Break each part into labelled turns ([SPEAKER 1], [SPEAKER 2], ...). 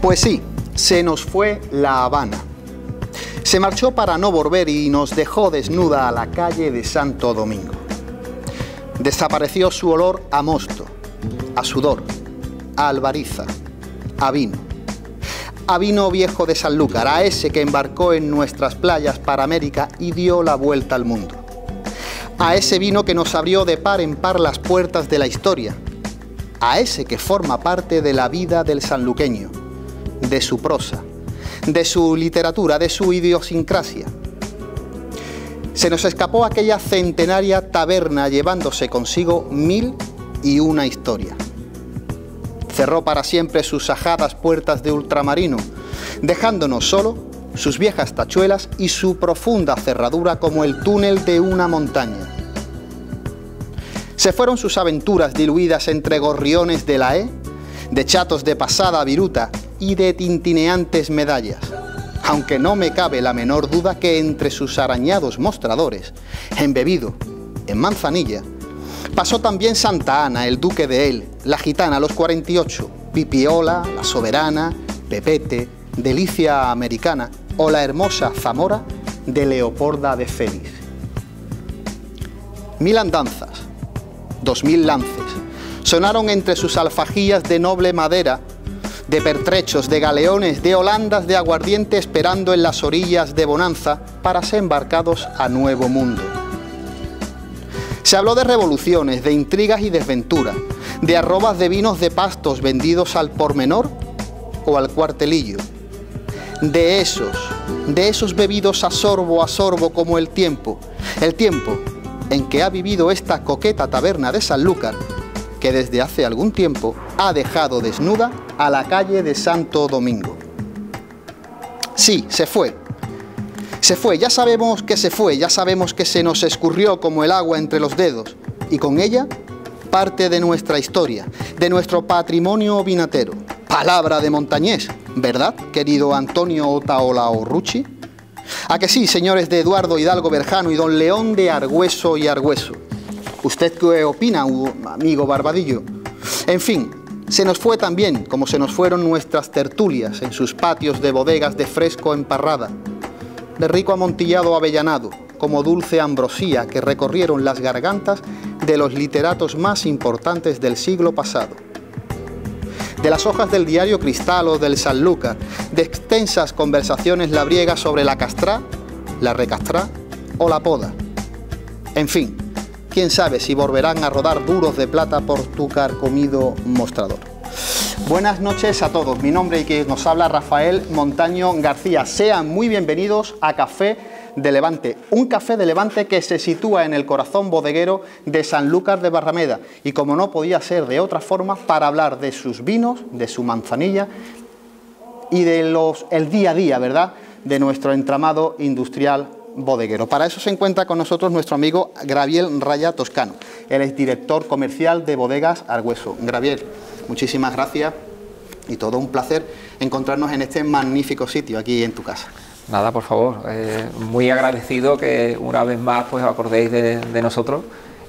[SPEAKER 1] Pues sí, se nos fue La Habana. Se marchó para no volver y nos dejó desnuda a la calle de Santo Domingo. Desapareció su olor a mosto, a sudor, a albariza, a vino. A vino viejo de Sanlúcar, a ese que embarcó en nuestras playas para América y dio la vuelta al mundo. A ese vino que nos abrió de par en par las puertas de la historia. A ese que forma parte de la vida del sanluqueño, de su prosa, de su literatura, de su idiosincrasia. Se nos escapó aquella centenaria taberna llevándose consigo 1001 historia. Cerró para siempre sus ajadas puertas de ultramarino, dejándonos solo sus viejas tachuelas y su profunda cerradura como el túnel de una montaña. Se fueron sus aventuras diluidas entre gorriones de la E, de chatos de pasada viruta y de tintineantes medallas, aunque no me cabe la menor duda que entre sus arañados mostradores, embebido en manzanilla, pasó también Santa Ana, el duque de El, la gitana, los 48, Pipiola, la soberana, Pepete, Delicia americana o la hermosa Zamora de Leopolda de Félix. 1000 andanzas, 2000 lances, sonaron entre sus alfajillas de noble madera, de pertrechos, de galeones, de holandas de aguardiente esperando en las orillas de bonanza para ser embarcados a nuevo mundo. Se habló de revoluciones, de intrigas y desventuras, de arrobas de vinos de pastos vendidos al por menor o al cuartelillo, de esos bebidos a sorbo como el tiempo en que ha vivido esta coqueta taberna de Sanlúcar, que desde hace algún tiempo ha dejado desnuda a la calle de Santo Domingo. Sí, se fue, ya sabemos que se fue, ya sabemos que se nos escurrió como el agua entre los dedos, y con ella parte de nuestra historia, de nuestro patrimonio vinatero. Palabra de montañés, ¿verdad, querido Antonio Otaola Rucci? ¿A que sí, señores de Eduardo Hidalgo Berjano y don León de Argüeso y Argüeso? ¿Usted qué opina, amigo Barbadillo? En fin, se nos fue también, como se nos fueron nuestras tertulias en sus patios de bodegas de fresco emparrada, de rico amontillado avellanado, como dulce ambrosía que recorrieron las gargantas de los literatos más importantes del siglo pasado. De las hojas del diario Cristal o del Sanlúcar, de extensas conversaciones labriegas sobre la castrá, la recastrá o la poda. En fin, quién sabe si volverán a rodar duros de plata por tu carcomido mostrador. Buenas noches a todos, mi nombre y quien nos habla Rafael Montaño García. Sean muy bienvenidos a Café de Levante, un café de Levante que se sitúa en el corazón bodeguero de Sanlúcar de Barrameda y, como no podía ser de otra forma, para hablar de sus vinos, de su manzanilla y de el día a día, ¿verdad?, de nuestro entramado industrial bodeguero. Para eso se encuentra con nosotros nuestro amigo Graviel Raya Toscano. Él es director comercial de Bodegas Argüeso. Graviel, muchísimas gracias y todo un placer encontrarnos en este magnífico sitio aquí en tu casa.
[SPEAKER 2] Nada, por favor, muy agradecido que una vez más pues os acordéis de nosotros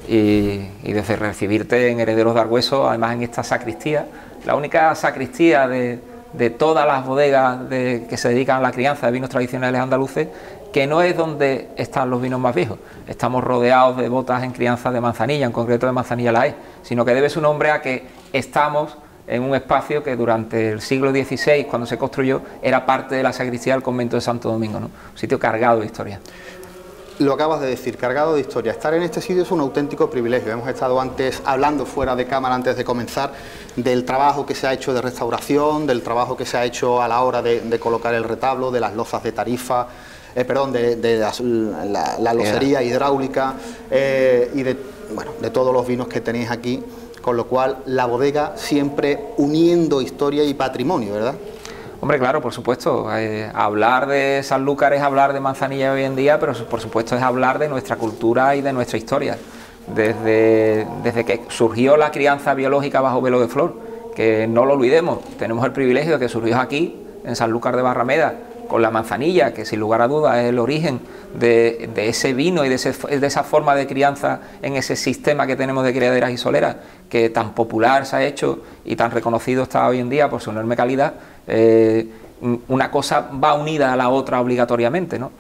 [SPEAKER 2] y de recibirte en Herederos de Argüeso, además en esta sacristía, la única sacristía de todas las bodegas que se dedican a la crianza de vinos tradicionales andaluces, que no es donde están los vinos más viejos. Estamos rodeados de botas en crianza de manzanilla, en concreto de manzanilla la E, sino que debe su nombre a que estamos en un espacio que durante el siglo XVI, cuando se construyó, era parte de la sacristía del convento de Santo Domingo, ¿no? Un sitio cargado de historia.
[SPEAKER 1] Lo acabas de decir, cargado de historia. Estar en este sitio es un auténtico privilegio. Hemos estado antes hablando fuera de cámara, antes de comenzar, del trabajo que se ha hecho de restauración, del trabajo que se ha hecho a la hora de colocar el retablo, de las lozas de tarifa, la locería hidráulica y de todos los vinos que tenéis aquí. Con lo cual, la bodega siempre uniendo historia y patrimonio, ¿verdad?
[SPEAKER 2] Hombre, claro, por supuesto. Hablar de Sanlúcar es hablar de manzanilla hoy en día, pero por supuesto es hablar de nuestra cultura y de nuestra historia. Desde que surgió la crianza biológica bajo velo de flor, que no lo olvidemos, tenemos el privilegio de que surgió aquí, en Sanlúcar de Barrameda, con la manzanilla, que sin lugar a dudas es el origen de ese vino y de esa forma de crianza en ese sistema que tenemos de criaderas y soleras, que tan popular se ha hecho y tan reconocido está hoy en día por su enorme calidad. Una cosa va unida a la otra obligatoriamente, ¿no?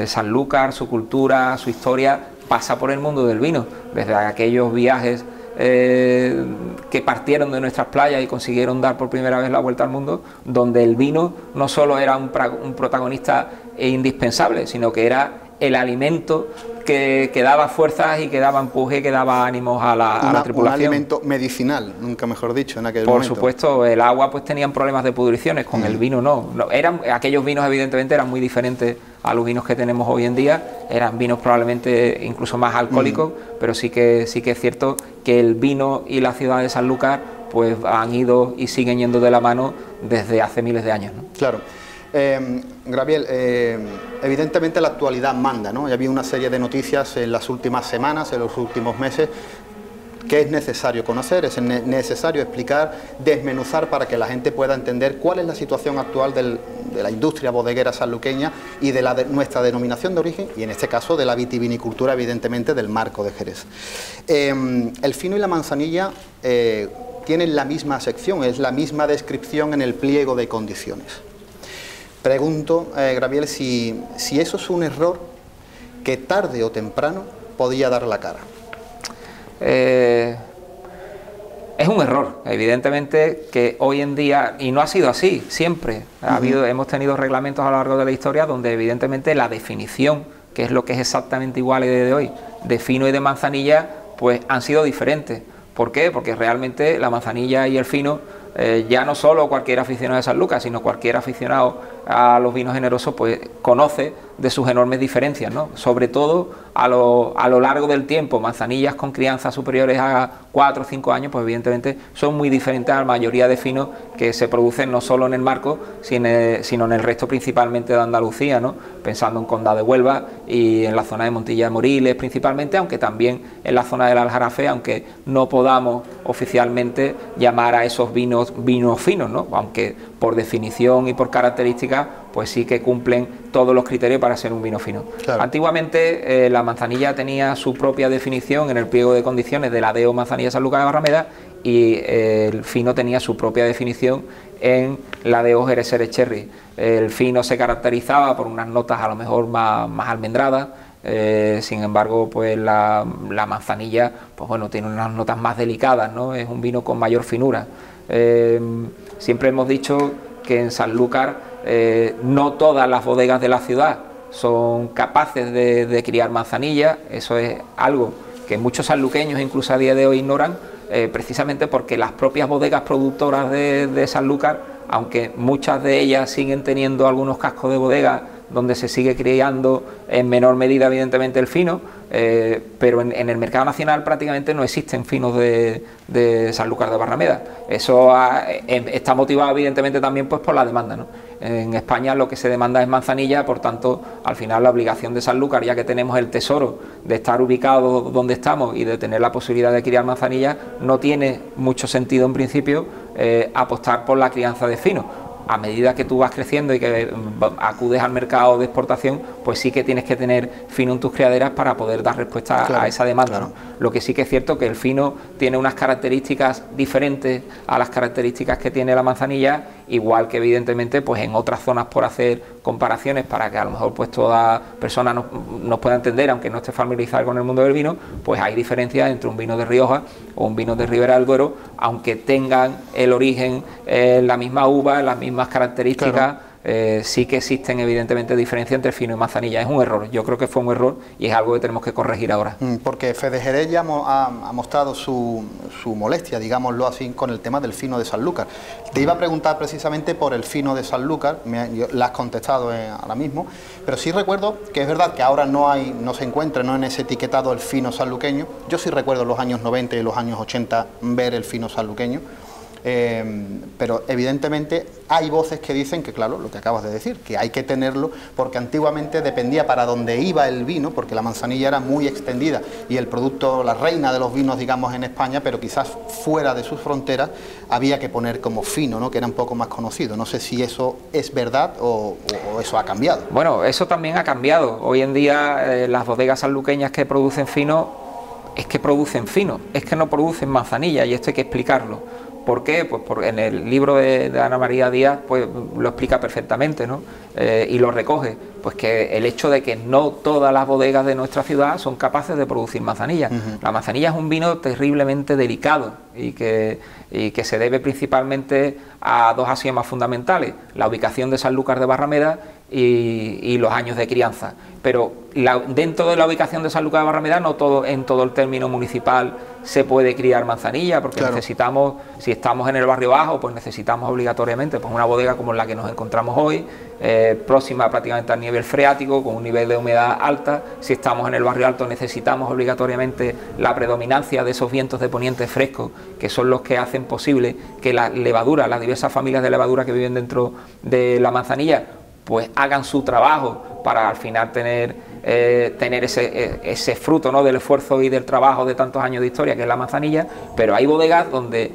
[SPEAKER 2] Sanlúcar, su cultura, su historia pasa por el mundo del vino, desde aquellos viajes que partieron de nuestras playas y consiguieron dar por primera vez la vuelta al mundo, donde el vino no solo era un protagonista indispensable, sino que era el alimento que daba fuerzas y que daba empuje, que daba ánimos a la tripulación.
[SPEAKER 1] Un alimento medicinal, nunca mejor dicho, en aquel
[SPEAKER 2] momento.
[SPEAKER 1] Por
[SPEAKER 2] supuesto, el agua pues tenían problemas de pudriciones, con el vino no. Aquellos vinos evidentemente eran muy diferentes a los vinos que tenemos hoy en día, eran vinos probablemente incluso más alcohólicos, pero sí que es cierto que el vino y la ciudad de Sanlúcar pues han ido y siguen yendo de la mano desde hace miles de años, ¿no?
[SPEAKER 1] Claro. Gabriel, evidentemente la actualidad manda, ¿no? Ya había una serie de noticias en las últimas semanas, en los últimos meses, que es necesario conocer, es necesario explicar, desmenuzar para que la gente pueda entender cuál es la situación actual de la industria bodeguera sanluqueña y de nuestra denominación de origen, y en este caso de la vitivinicultura, evidentemente del marco de Jerez. El fino y la manzanilla tienen la misma sección, es la misma descripción en el pliego de condiciones. Pregunto, Gabriel, si eso es un error que tarde o temprano podía dar la cara.
[SPEAKER 2] Es un error, evidentemente, que hoy en día, y no ha sido así, siempre hemos tenido reglamentos a lo largo de la historia donde evidentemente la definición, que es lo que es exactamente igual a día de hoy, de fino y de manzanilla, pues han sido diferentes. ¿Por qué? Porque realmente la manzanilla y el fino, ya no solo cualquier aficionado de Sanlúcar, sino cualquier aficionado a los vinos generosos, pues conoce de sus enormes diferencias, ¿no? Sobre todo a lo largo del tiempo. Manzanillas con crianzas superiores a 4 o 5 años, pues evidentemente son muy diferentes a la mayoría de finos que se producen no solo en el marco, sino en el resto principalmente de Andalucía, ¿no? Pensando en Condado de Huelva y en la zona de Montilla de Moriles principalmente, aunque también en la zona del Aljarafe, aunque no podamos oficialmente llamar a esos vinos finos, ¿no? Aunque por definición y por características pues sí que cumplen todos los criterios para ser un vino fino. Claro. Antiguamente la manzanilla tenía su propia definición en el pliego de condiciones de la DEO Manzanilla Sanlúcar de Barrameda, y el fino tenía su propia definición en la DEO Jerez Cherry. El fino se caracterizaba por unas notas a lo mejor más almendradas. Sin embargo, pues la manzanilla, pues bueno, tiene unas notas más delicadas, ¿no? Es un vino con mayor finura. Siempre hemos dicho que en Sanlúcar no todas las bodegas de la ciudad son capaces de criar manzanilla. Eso es algo que muchos sanluqueños incluso a día de hoy ignoran, precisamente porque las propias bodegas productoras de Sanlúcar, aunque muchas de ellas siguen teniendo algunos cascos de bodega donde se sigue criando en menor medida evidentemente el fino, pero en el mercado nacional prácticamente no existen finos de Sanlúcar de Barrameda. Eso está motivado evidentemente también pues por la demanda, ¿no? En España lo que se demanda es manzanilla, por tanto al final la obligación de Sanlúcar, ya que tenemos el tesoro de estar ubicados donde estamos y de tener la posibilidad de criar manzanilla, no tiene mucho sentido en principio apostar por la crianza de fino. A medida que tú vas creciendo y que acudes al mercado de exportación, pues sí que tienes que tener fino en tus criaderas para poder dar respuesta a esa demanda, ¿no? Lo que sí que es cierto que el fino tiene unas características diferentes a las características que tiene la manzanilla, igual que evidentemente pues en otras zonas, por hacer comparaciones para que a lo mejor pues toda persona nos pueda entender, aunque no esté familiarizada con el mundo del vino, pues hay diferencias entre un vino de Rioja o un vino de Ribera del Duero, aunque tengan el origen la misma uva, las mismas características. Claro. Sí que existen evidentemente diferencias entre fino y manzanilla. Es un error, yo creo que fue un error y es algo que tenemos que corregir ahora.
[SPEAKER 1] Porque Fede Jerez ya ha mostrado su molestia, digámoslo así, con el tema del fino de Sanlúcar. Te iba a preguntar precisamente por el fino de Sanlúcar, la has contestado ahora mismo, pero sí recuerdo que es verdad que ahora no se encuentra en ese etiquetado el fino sanluqueño. Yo sí recuerdo los años 90 y los años 80 ver el fino sanluqueño. pero evidentemente hay voces que dicen que, claro, lo que acabas de decir, que hay que tenerlo, porque antiguamente dependía para dónde iba el vino, porque la manzanilla era muy extendida y el producto, la reina de los vinos, digamos, en España, pero quizás fuera de sus fronteras había que poner como fino, ¿no?, que era un poco más conocido. No sé si eso es verdad o eso ha cambiado.
[SPEAKER 2] Bueno, eso también ha cambiado. Hoy en día las bodegas sanluqueñas que producen fino, es que producen fino, es que no producen manzanilla, y esto hay que explicarlo. ¿Por qué? Pues porque en el libro de Ana María Díaz pues lo explica perfectamente, ¿no? Y lo recoge, pues que el hecho de que no todas las bodegas de nuestra ciudad son capaces de producir manzanilla. La manzanilla es un vino terriblemente delicado y que se debe principalmente a dos axiomas fundamentales: la ubicación de Sanlúcar de Barrameda y los años de crianza. Pero dentro de la ubicación de Sanlúcar de Barrameda, no todo, en todo el término municipal se puede criar manzanilla, porque claro, necesitamos, si estamos en el barrio bajo, pues necesitamos obligatoriamente pues una bodega como la que nos encontramos hoy, próxima prácticamente al nivel freático, con un nivel de humedad alta. Si estamos en el barrio alto, necesitamos obligatoriamente la predominancia de esos vientos de poniente frescos, que son los que hacen posible que la levadura, las diversas familias de levadura que viven dentro de la manzanilla, pues hagan su trabajo para al final tener ese fruto, ¿no?, del esfuerzo y del trabajo de tantos años de historia, que es la manzanilla. Pero hay bodegas donde,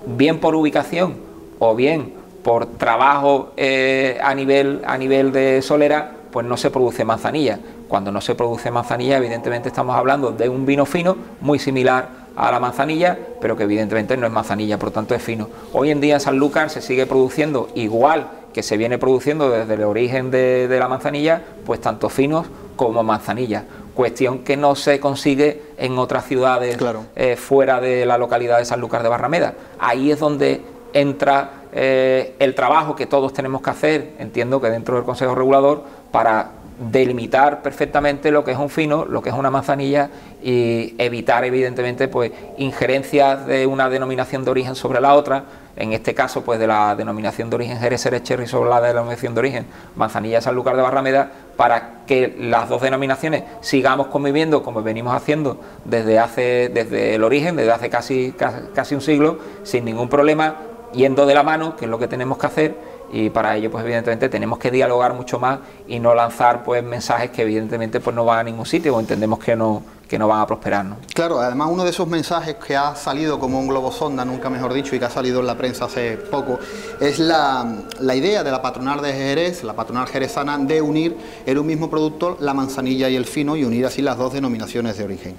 [SPEAKER 2] bien por ubicación o bien por trabajo a nivel de solera, pues no se produce manzanilla. Cuando no se produce manzanilla, evidentemente estamos hablando de un vino fino muy similar a la manzanilla, pero que evidentemente no es manzanilla, por tanto es fino. Hoy en día en Sanlúcar se sigue produciendo igual que se viene produciendo desde el origen de la manzanilla, pues tanto finos como manzanilla. Cuestión que no se consigue en otras ciudades, claro, fuera de la localidad de Sanlúcar de Barrameda. Ahí es donde entra el trabajo que todos tenemos que hacer, entiendo que dentro del Consejo Regulador, para delimitar perfectamente lo que es un fino, lo que es una manzanilla, y evitar evidentemente pues injerencias de una denominación de origen sobre la otra, en este caso pues de la denominación de origen Jerez Xérez Cherry sobre la denominación de origen Manzanilla Sanlúcar de Barrameda, para que las dos denominaciones sigamos conviviendo como venimos haciendo desde el origen, desde hace casi un siglo, sin ningún problema, yendo de la mano, que es lo que tenemos que hacer. Y para ello pues evidentemente tenemos que dialogar mucho más y no lanzar pues mensajes que evidentemente pues no van a ningún sitio, o entendemos que no van a prosperar, ¿no? Claro, además uno de esos mensajes que ha salido como un globo sonda, nunca mejor dicho, y que ha salido en la prensa hace poco, es la idea de la patronal de Jerez, la patronal jerezana, de unir en un mismo producto la manzanilla y el fino, y unir así las dos denominaciones de origen.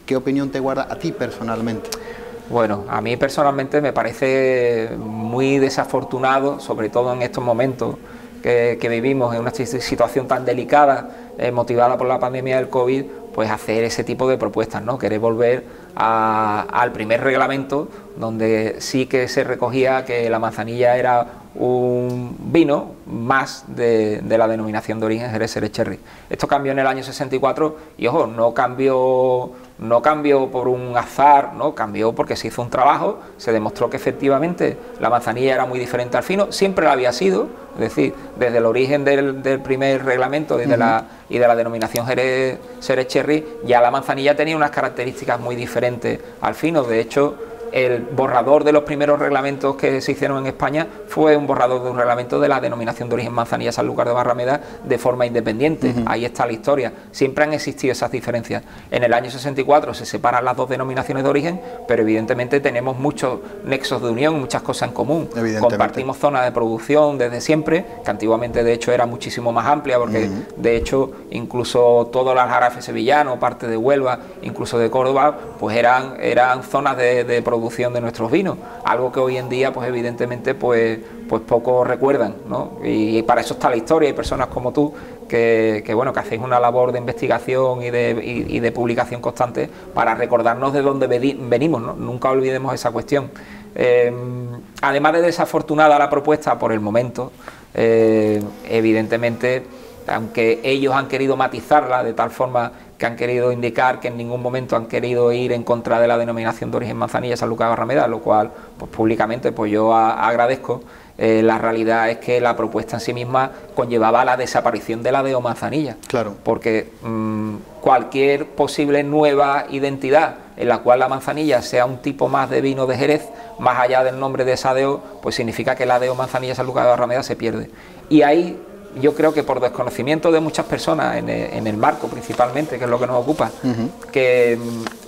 [SPEAKER 2] ¿Qué opinión te guarda a ti personalmente? Bueno, a mí personalmente me parece muy desafortunado, sobre todo en estos momentos que vivimos en una situación tan delicada, motivada por la pandemia del COVID, pues hacer ese tipo de propuestas, ¿no? Querer volver al primer reglamento, donde sí que se recogía que la manzanilla era un vino más de la denominación de origen Jerez Xérez Cherry. Esto cambió en el año 64 y, ojo, no cambió por un azar, no cambió porque se hizo un trabajo, se demostró que efectivamente la manzanilla era muy diferente al fino, siempre lo había sido, es decir, desde el origen del primer reglamento y de la denominación Jerez Xérez Cherry, ya la manzanilla tenía unas características muy diferentes al fino. De hecho, el borrador de los primeros reglamentos que se hicieron en España fue un borrador de un reglamento de la denominación de origen Manzanilla Sanlúcar de Barrameda de forma independiente. Ahí está la historia. Siempre han existido esas diferencias. En el año 64 se separan las dos denominaciones de origen, pero evidentemente tenemos muchos nexos de unión, muchas cosas en común. Compartimos zonas de producción desde siempre, que antiguamente de hecho era muchísimo más amplia, porque de hecho incluso todo el Aljarafe sevillano, parte de Huelva, incluso de Córdoba, pues eran zonas de producción de nuestros vinos, algo que hoy en día pues evidentemente pues poco recuerdan, ¿no? Y para eso está la historia. Hay personas como tú que hacéis una labor de investigación y de publicación constante para recordarnos de dónde venimos, ¿no? Nunca olvidemos esa cuestión. Además de desafortunada la propuesta por el momento, evidentemente, aunque ellos han querido matizarla de tal forma que han querido indicar que en ningún momento han querido ir en contra de la denominación de origen Manzanilla Sanlúcar de Barrameda, lo cual pues públicamente pues yo agradezco. La realidad es que la propuesta en sí misma conllevaba la desaparición de la deo Manzanilla. Claro. Porque cualquier posible nueva identidad en la cual la manzanilla sea un tipo más de vino de Jerez, más allá del nombre de esa ADO, pues significa que la ADO Manzanilla Sanlúcar de Barrameda se pierde. Y ahí yo creo que por desconocimiento de muchas personas, en el marco principalmente, que es lo que nos ocupa, que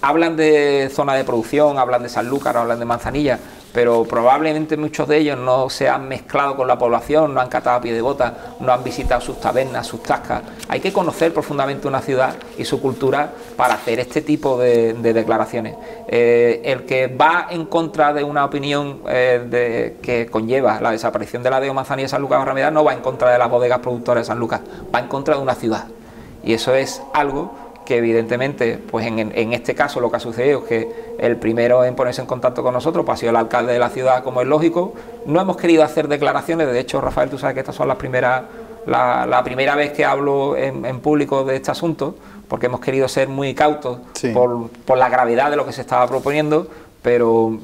[SPEAKER 2] hablan de zona de producción, hablan de Sanlúcar, hablan de Manzanilla, pero probablemente muchos de ellos no se han mezclado con la población, no han catado a pie de bota, no han visitado sus tabernas, sus tascas. Hay que conocer profundamente una ciudad y su cultura para hacer este tipo de declaraciones. El que va en contra de una opinión que conlleva la desaparición de la ADO Manzanilla Sanlúcar de Barrameda no va en contra de las bodegas productoras de Sanlúcar, va en contra de una ciudad. Y eso es algo que evidentemente, pues en este caso lo que ha sucedido es que el primero en ponerse en contacto con nosotros pues, ha sido el alcalde de la ciudad, como es lógico. No hemos querido hacer declaraciones, de hecho, Rafael, tú sabes que estas son las primeras, la primera vez que hablo en público de este asunto, porque hemos querido ser muy cautos por la gravedad de lo que se estaba proponiendo, pero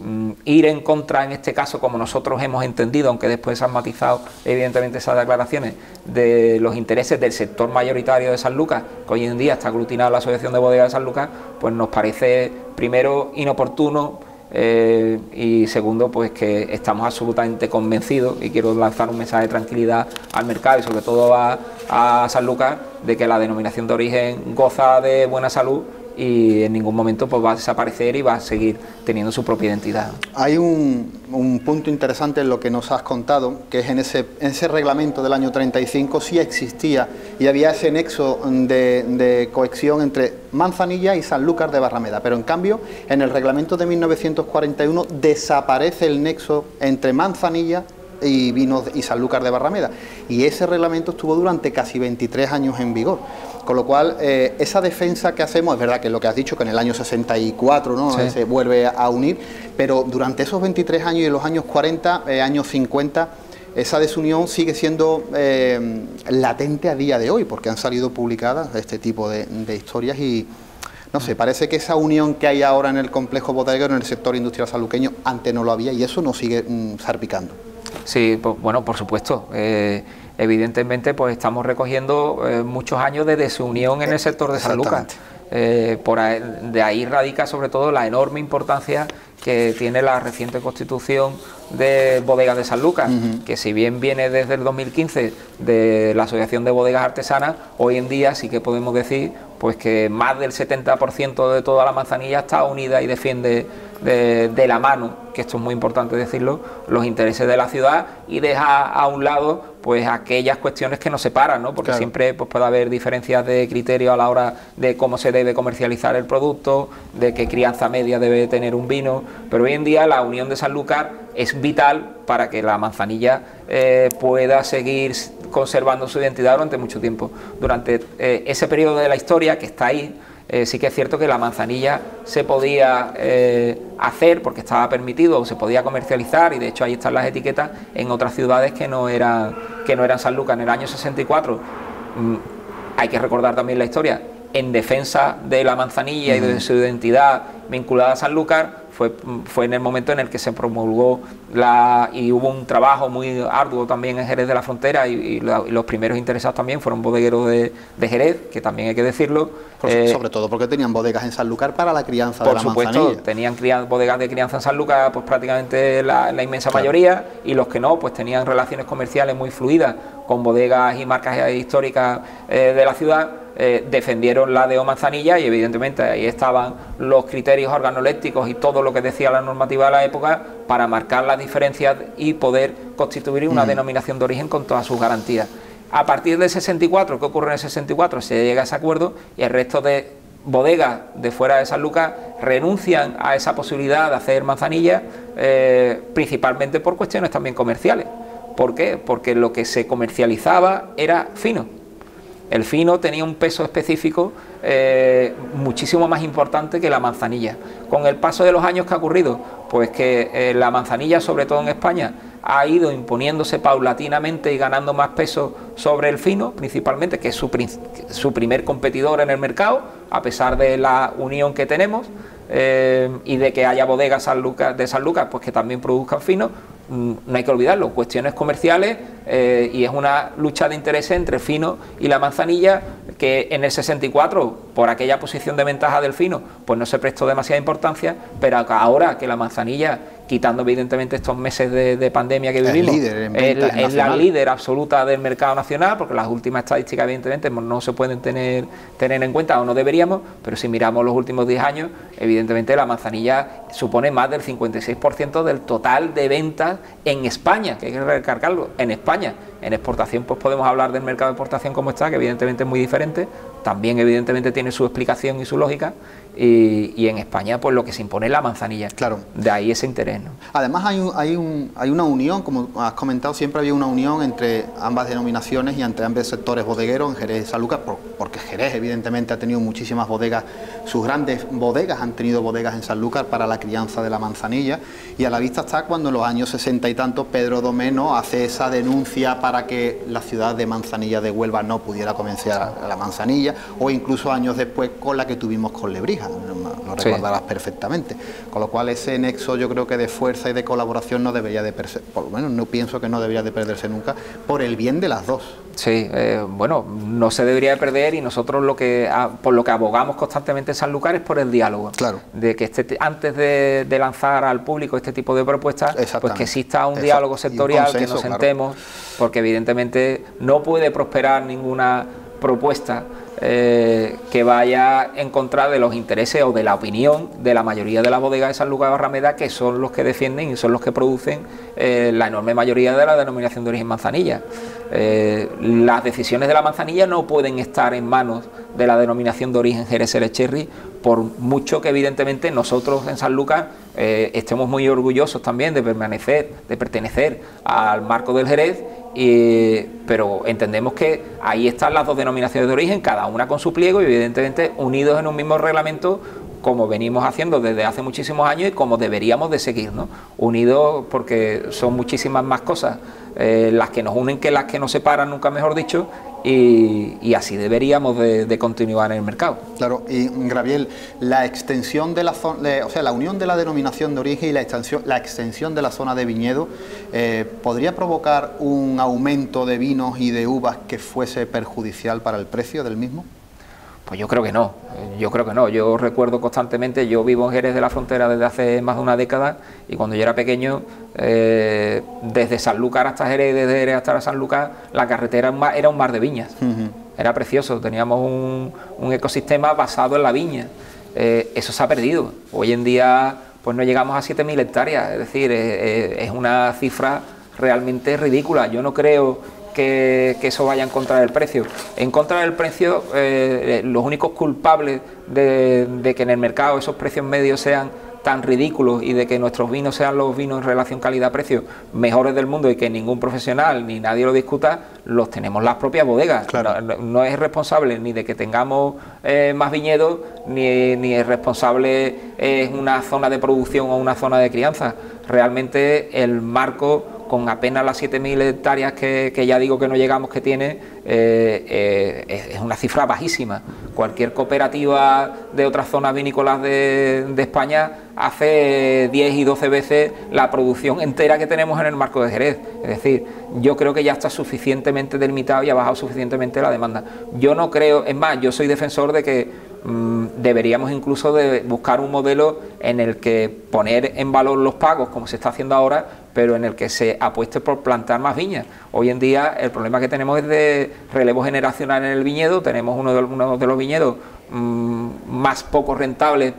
[SPEAKER 2] ir en contra en este caso, como nosotros hemos entendido, aunque después se han matizado evidentemente esas declaraciones, de los intereses del sector mayoritario de Sanlúcar, que hoy en día está aglutinado la Asociación de Bodegas de Sanlúcar, pues nos parece primero inoportuno y segundo pues que estamos absolutamente convencidos, y quiero lanzar un mensaje de tranquilidad al mercado y sobre todo a Sanlúcar, de que la denominación de origen goza de buena salud y en ningún momento pues va a desaparecer y va a seguir teniendo su propia identidad.
[SPEAKER 1] Hay un punto interesante en lo que nos has contado, que es en ese reglamento del año 35 sí existía y había ese nexo de cohesión entre Manzanilla y Sanlúcar de Barrameda, pero en cambio en el reglamento de 1941 desaparece el nexo entre Manzanilla y vinos y Sanlúcar de Barrameda, y ese reglamento estuvo durante casi 23 años en vigor. Con lo cual, esa defensa que hacemos, es verdad que lo que has dicho, que en el año 64 ¿no? Sí. Se vuelve a unir, pero durante esos 23 años y en los años 40, años 50, esa desunión sigue siendo latente a día de hoy, porque han salido publicadas este tipo de historias y, no sé, parece que esa unión que hay ahora en el complejo bodeguero, en el sector industrial sanluqueño, antes no lo había y eso nos sigue salpicando. Sí,
[SPEAKER 2] pues, bueno, por supuesto. Evidentemente pues estamos recogiendo muchos años de desunión en el sector de Sanlúcar. De ahí radica sobre todo la enorme importancia que tiene la reciente constitución de bodegas de Sanlúcar, que si bien viene desde el 2015 de la Asociación de Bodegas Artesanas, hoy en día sí que podemos decir pues que más del 70% de toda la Manzanilla está unida y defiende de la mano, que esto es muy importante decirlo, los intereses de la ciudad y deja a un lado pues aquellas cuestiones que nos separan, ¿no? Porque claro, siempre pues, puede haber diferencias de criterio a la hora de cómo se debe comercializar el producto, de qué crianza media debe tener un vino, pero hoy en día la unión de Sanlúcar es vital para que la Manzanilla pueda seguir conservando su identidad durante mucho tiempo. Durante ese periodo de la historia que está ahí, sí que es cierto que la Manzanilla se podía hacer porque estaba permitido, o se podía comercializar, y de hecho ahí están las etiquetas en otras ciudades que no eran Sanlúcar. En el año 64 hay que recordar también la historia, en defensa de la Manzanilla y de su identidad vinculada a Sanlúcar, fue en el momento en el que se promulgó y hubo un trabajo muy arduo también en Jerez de la Frontera, y los primeros interesados también fueron bodegueros de Jerez, que también hay que decirlo.
[SPEAKER 1] Sobre todo porque tenían bodegas en Sanlúcar para la crianza de la manzanilla.
[SPEAKER 2] Por supuesto, tenían bodegas de crianza en Sanlúcar, pues prácticamente la inmensa mayoría, y los que no, pues tenían relaciones comerciales muy fluidas con bodegas y marcas históricas de la ciudad. Defendieron la ADO Manzanilla, y evidentemente ahí estaban los criterios organolépticos y todo lo que decía la normativa de la época para marcar las diferencias y poder constituir una denominación de origen con todas sus garantías. A partir del 64, ¿qué ocurre en el 64? Se llega a ese acuerdo y el resto de bodegas de fuera de Sanlúcar renuncian a esa posibilidad de hacer manzanilla, principalmente por cuestiones también comerciales. ¿Por qué? Porque lo que se comercializaba era fino. El fino tenía un peso específico muchísimo más importante que la manzanilla. Con el paso de los años, ¿qué ha ocurrido? Pues que la manzanilla, sobre todo en España, ha ido imponiéndose paulatinamente y ganando más peso sobre el fino, principalmente, que es su primer competidor en el mercado, a pesar de la unión que tenemos. y de que haya bodegas de Sanlúcar pues que también produzcan fino. No hay que olvidarlo, cuestiones comerciales, y es una lucha de intereses entre el fino y la manzanilla, que en el 64, por aquella posición de ventaja del fino, pues no se prestó demasiada importancia, pero ahora que la manzanilla, quitando evidentemente estos meses de pandemia que vivimos, es la líder absoluta del mercado nacional, porque las últimas estadísticas evidentemente no se pueden tener en cuenta, o no deberíamos, pero si miramos los últimos 10 años, evidentemente la manzanilla supone más del 56% del total de ventas en España, que hay que recargarlo, en España. En exportación pues podemos hablar del mercado de exportación como está, que evidentemente es muy diferente, también evidentemente tiene su explicación y su lógica, y en España pues lo que se impone es la manzanilla.
[SPEAKER 1] Claro.
[SPEAKER 2] De ahí ese interés, ¿no?
[SPEAKER 1] Además hay una unión, como has comentado, siempre había una unión entre ambas denominaciones y entre ambos sectores bodegueros en Jerez y Sanlúcar, porque Jerez evidentemente ha tenido muchísimas bodegas, sus grandes bodegas han tenido bodegas en Sanlúcar para la crianza de la manzanilla, y a la vista está cuando en los años 60 y tantos Pedro Domeno hace esa denuncia para que la ciudad de Manzanilla de Huelva no pudiera comerciar la manzanilla, o incluso años después con la que tuvimos con Lebrija, lo recordarás perfectamente, con lo cual ese nexo yo creo que de fuerza y de colaboración no debería de perderse, por lo menos no pienso que no debería de perderse nunca, por el bien de las dos.
[SPEAKER 2] Sí, bueno, no se debería de perder, y nosotros por lo que abogamos constantemente en Sanlúcar es por el diálogo.
[SPEAKER 1] Claro. De
[SPEAKER 2] que antes de lanzar al público este tipo de propuestas, pues que exista un diálogo sectorial, consenso, que nos sentemos, claro. Porque evidentemente no puede prosperar ninguna propuesta que vaya en contra de los intereses o de la opinión de la mayoría de las bodegas de Sanlúcar de Barrameda, que son los que defienden y son los que producen la enorme mayoría de la denominación de origen manzanilla. Las decisiones de la manzanilla no pueden estar en manos de la denominación de origen Jerez Select Cherry, por mucho que evidentemente nosotros en Sanlúcar estemos muy orgullosos también de pertenecer al marco del Jerez, pero entendemos que ahí están las dos denominaciones de origen, cada una con su pliego y evidentemente unidos en un mismo reglamento, como venimos haciendo desde hace muchísimos años y como deberíamos de seguir, ¿no? Unidos, porque son muchísimas más cosas las que nos unen que las que nos separan, nunca mejor dicho, y así deberíamos de continuar en el mercado.
[SPEAKER 1] Claro, y Gabriel, la extensión de la zona, o sea, la unión de la denominación de origen y la extensión de la zona de viñedo, ¿podría provocar un aumento de vinos y de uvas que fuese perjudicial para el precio del mismo?
[SPEAKER 2] Pues yo creo que no, yo recuerdo constantemente, yo vivo en Jerez de la Frontera desde hace más de una década, y cuando yo era pequeño, desde Sanlúcar hasta Jerez, desde Jerez hasta Sanlúcar, la carretera era un mar de viñas. Era precioso, teníamos un ecosistema basado en la viña. Eso se ha perdido, hoy en día pues no llegamos a 7.000 hectáreas, es decir, es una cifra realmente ridícula. Yo no creo que eso vaya en contra del precio. En contra del precio, los únicos culpables de que en el mercado esos precios medios sean tan ridículos y de que nuestros vinos sean los vinos en relación calidad-precio mejores del mundo y que ningún profesional ni nadie lo discuta, los tenemos las propias bodegas. Claro. No es responsable ni de que tengamos más viñedos, ni es responsable una zona de producción o una zona de crianza. Realmente el marco, con apenas las 7.000 hectáreas que ya digo que no llegamos, que tiene, es una cifra bajísima. Cualquier cooperativa de otras zonas vinícolas de España hace 10 y 12 veces la producción entera que tenemos en el marco de Jerez. Es decir, yo creo que ya está suficientemente delimitado y ha bajado suficientemente la demanda. Yo no creo, es más, yo soy defensor de que deberíamos incluso de buscar un modelo en el que poner en valor los pagos, como se está haciendo ahora, pero en el que se apueste por plantar más viñas. Hoy en día el problema que tenemos es de relevo generacional en el viñedo. Tenemos uno de los viñedos más poco rentables,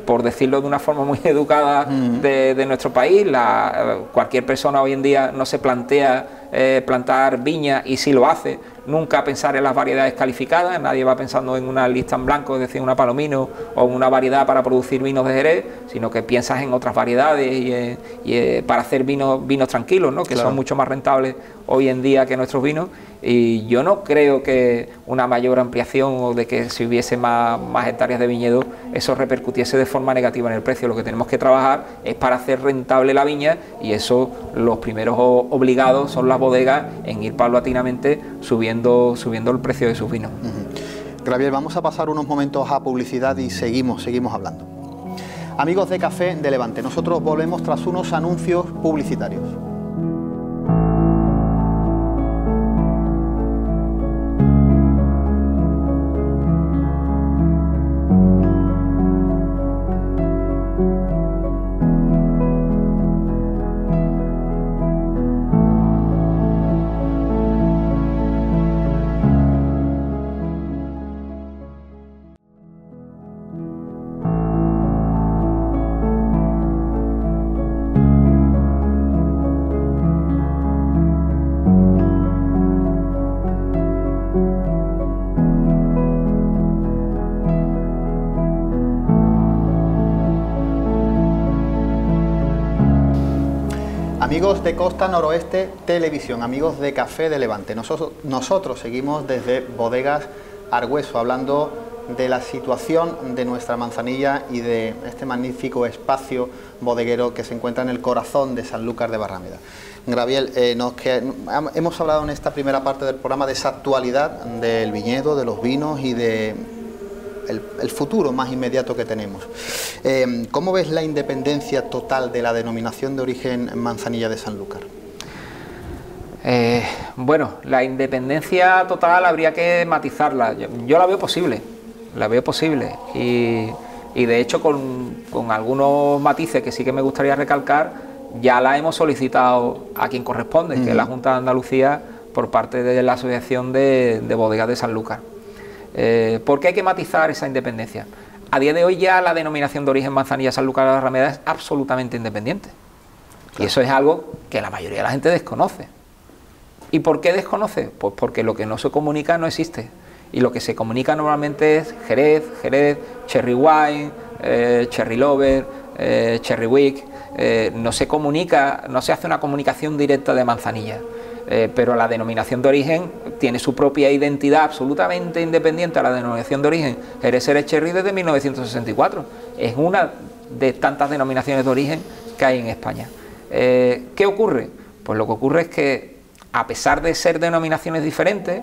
[SPEAKER 2] por decirlo de una forma muy educada, de nuestro país. Cualquier persona hoy en día no se plantea plantar viña, y si lo hace, nunca pensar en las variedades calificadas. Nadie va pensando en una lista en blanco, es decir, una palomino o una variedad para producir vinos de Jerez, sino que piensas en otras variedades y para hacer vinos tranquilos, ¿no? Que claro, son mucho más rentables hoy en día que nuestros vinos. Y yo no creo que una mayor ampliación o de que si hubiese más hectáreas de viñedo eso repercutiese de forma negativa en el precio. Lo que tenemos que trabajar es para hacer rentable la viña, y eso los primeros obligados son las bodegas en ir paulatinamente subiendo el precio de sus vinos.
[SPEAKER 1] Gabriel, vamos a pasar unos momentos a publicidad y seguimos hablando. Amigos de Café de Levante, nosotros volvemos tras unos anuncios publicitarios. Amigos de Costa Noroeste Televisión, amigos de Café de Levante, nosotros seguimos desde Bodegas Argüeso hablando de la situación de nuestra manzanilla y de este magnífico espacio bodeguero que se encuentra en el corazón de Sanlúcar de Barrameda. Gabriel, hemos hablado en esta primera parte del programa de esa actualidad del viñedo, de los vinos y de el futuro más inmediato que tenemos. ¿Cómo ves la independencia total de la denominación de origen manzanilla de Sanlúcar?
[SPEAKER 2] Bueno, la independencia total habría que matizarla. Yo la veo posible, y de hecho con algunos matices que sí que me gustaría recalcar, ya la hemos solicitado a quien corresponde, que es la Junta de Andalucía, por parte de la Asociación de Bodegas de Sanlúcar. ¿Por qué hay que matizar esa independencia? A día de hoy ya la denominación de origen manzanilla Sanlúcar de Barrameda es absolutamente independiente. Claro. Y eso es algo que la mayoría de la gente desconoce. ¿Y por qué desconoce? Pues porque lo que no se comunica no existe. Y lo que se comunica normalmente es Jerez, Cherry Wine, Cherry Lover, Cherry Wick. No se comunica, no se hace una comunicación directa de manzanilla. Pero la denominación de origen tiene su propia identidad absolutamente independiente a la denominación de origen Jerez Cherry desde 1964. Es una de tantas denominaciones de origen que hay en España. ¿Qué ocurre? Pues lo que ocurre es que, a pesar de ser denominaciones diferentes,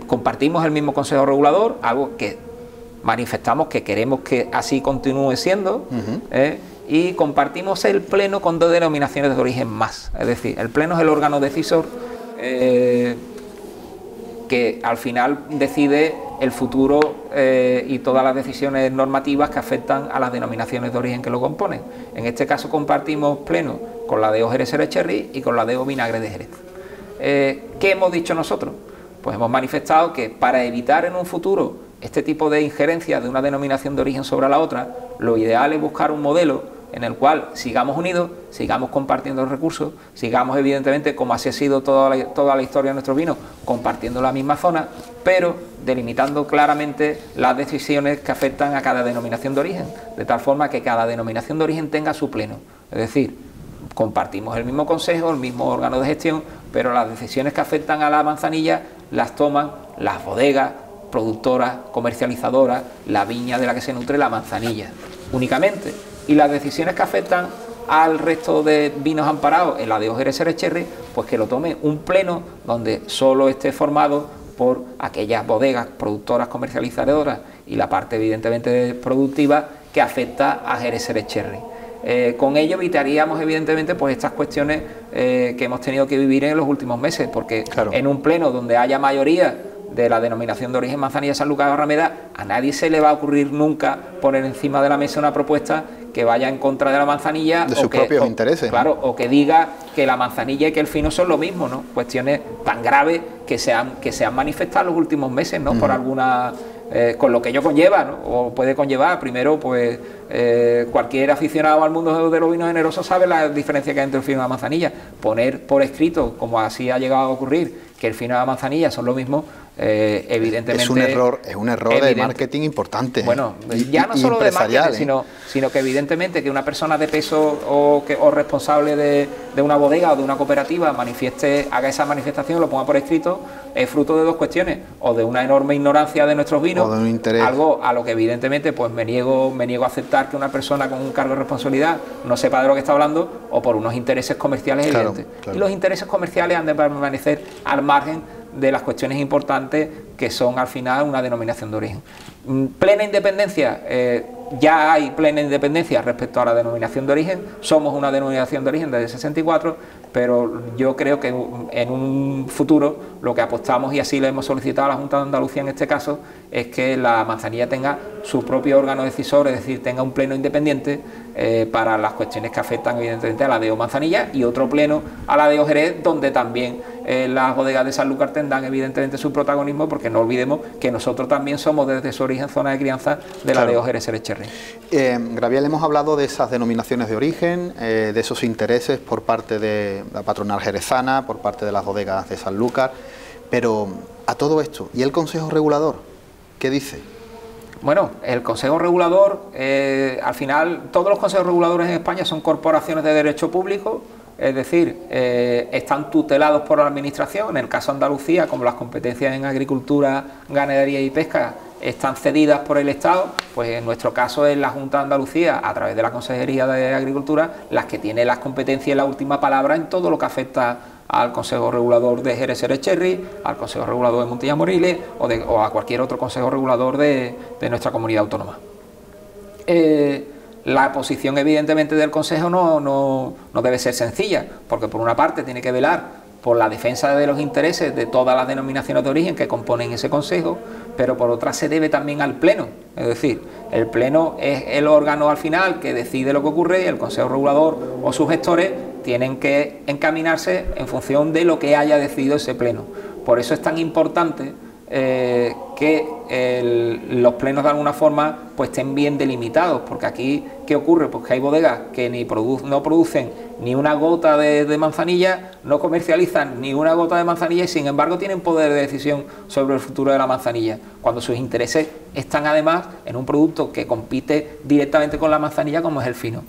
[SPEAKER 2] compartimos el mismo Consejo Regulador, algo que manifestamos que queremos que así continúe siendo, y compartimos el Pleno con dos denominaciones de origen más. Es decir, el Pleno es el órgano decisor que al final decide el futuro y todas las decisiones normativas que afectan a las denominaciones de origen que lo componen. En este caso compartimos Pleno con la DO Jerez Cherry y con la DO Vinagre de Jerez. ¿Qué hemos dicho nosotros? Pues hemos manifestado que para evitar en un futuro este tipo de injerencia de una denominación de origen sobre la otra, lo ideal es buscar un modelo en el cual sigamos unidos, sigamos compartiendo los recursos, sigamos evidentemente, como así ha sido toda la historia de nuestros vinos, compartiendo la misma zona, pero delimitando claramente las decisiones que afectan a cada denominación de origen, de tal forma que cada denominación de origen tenga su pleno. Es decir, compartimos el mismo consejo, el mismo órgano de gestión, pero las decisiones que afectan a la manzanilla las toman las bodegas, productoras, comercializadoras, la viña de la que se nutre la manzanilla, únicamente. Y las decisiones que afectan al resto de vinos amparados en la DO Jerez Cherry, pues que lo tome un pleno donde solo esté formado por aquellas bodegas, productoras, comercializadoras y la parte evidentemente productiva que afecta a Jerez Cherry. Con ello evitaríamos evidentemente pues estas cuestiones que hemos tenido que vivir en los últimos meses, porque claro, en un pleno donde haya mayoría de la denominación de origen manzanilla Sanlúcar de Barrameda, a nadie se le va a ocurrir nunca poner encima de la mesa una propuesta que vaya en contra de la manzanilla
[SPEAKER 1] de sus propios intereses,
[SPEAKER 2] claro, o que diga que la manzanilla y que el fino son lo mismo, ¿no? Cuestiones tan graves que se han manifestado en los últimos meses, ¿no? Por alguna con lo que ello conlleva, ¿no? O puede conllevar. Primero, pues cualquier aficionado al mundo de los vinos generosos sabe la diferencia que hay entre el fino y la manzanilla. Poner por escrito, como así ha llegado a ocurrir, que el fino y la manzanilla son lo mismo, evidentemente
[SPEAKER 1] es un error de marketing importante.
[SPEAKER 2] Bueno, ya no solo de marketing, sino que evidentemente que una persona de peso o responsable de una bodega o de una cooperativa haga esa manifestación, lo ponga por escrito, es fruto de dos cuestiones: o de una enorme ignorancia de nuestros vinos,
[SPEAKER 1] o de un interés,
[SPEAKER 2] algo a lo que evidentemente pues me niego a aceptar que una persona con un cargo de responsabilidad no sepa de lo que está hablando, o por unos intereses comerciales evidentes. Claro. Y los intereses comerciales han de permanecer al margen de las cuestiones importantes que son al final una denominación de origen. Plena independencia, ya hay plena independencia respecto a la denominación de origen, somos una denominación de origen desde el 64, pero yo creo que en un futuro lo que apostamos, y así le hemos solicitado a la Junta de Andalucía en este caso, es que la manzanilla tenga su propio órgano decisor, es decir, tenga un pleno independiente para las cuestiones que afectan evidentemente a la DO Manzanilla, y otro pleno a la DO Jerez, donde también las bodegas de Sanlúcar tendrán evidentemente su protagonismo, porque no olvidemos que nosotros también somos desde su origen zona de crianza de la DO Jerez Cherry.
[SPEAKER 1] Gabriel, hemos hablado de esas denominaciones de origen, de esos intereses por parte de la patronal jerezana, por parte de las bodegas de Sanlúcar, pero a todo esto, ¿y el Consejo Regulador qué dice?
[SPEAKER 2] Bueno, el Consejo Regulador, al final, todos los consejos reguladores en España son corporaciones de derecho público, es decir, están tutelados por la Administración. En el caso de Andalucía, como las competencias en agricultura, ganadería y pesca están cedidas por el Estado, pues en nuestro caso es la Junta de Andalucía, a través de la Consejería de Agricultura, las que tiene las competencias y la última palabra en todo lo que afecta al Consejo Regulador de Jerez Cherry, al Consejo Regulador de Montilla Moriles o a cualquier otro Consejo Regulador de nuestra comunidad autónoma. La posición evidentemente del Consejo no debe ser sencilla, porque por una parte tiene que velar por la defensa de los intereses de todas las denominaciones de origen que componen ese Consejo, pero por otra se debe también al Pleno, es decir, el Pleno es el órgano al final que decide lo que ocurre, y el Consejo Regulador o sus gestores tienen que encaminarse en función de lo que haya decidido ese Pleno. Por eso es tan importante que los plenos de alguna forma pues estén bien delimitados, porque aquí ¿qué ocurre? Pues que hay bodegas que no producen ni una gota de manzanilla, no comercializan ni una gota de manzanilla y sin embargo tienen poder de decisión sobre el futuro de la manzanilla, cuando sus intereses están además en un producto que compite directamente con la manzanilla, como es el fino.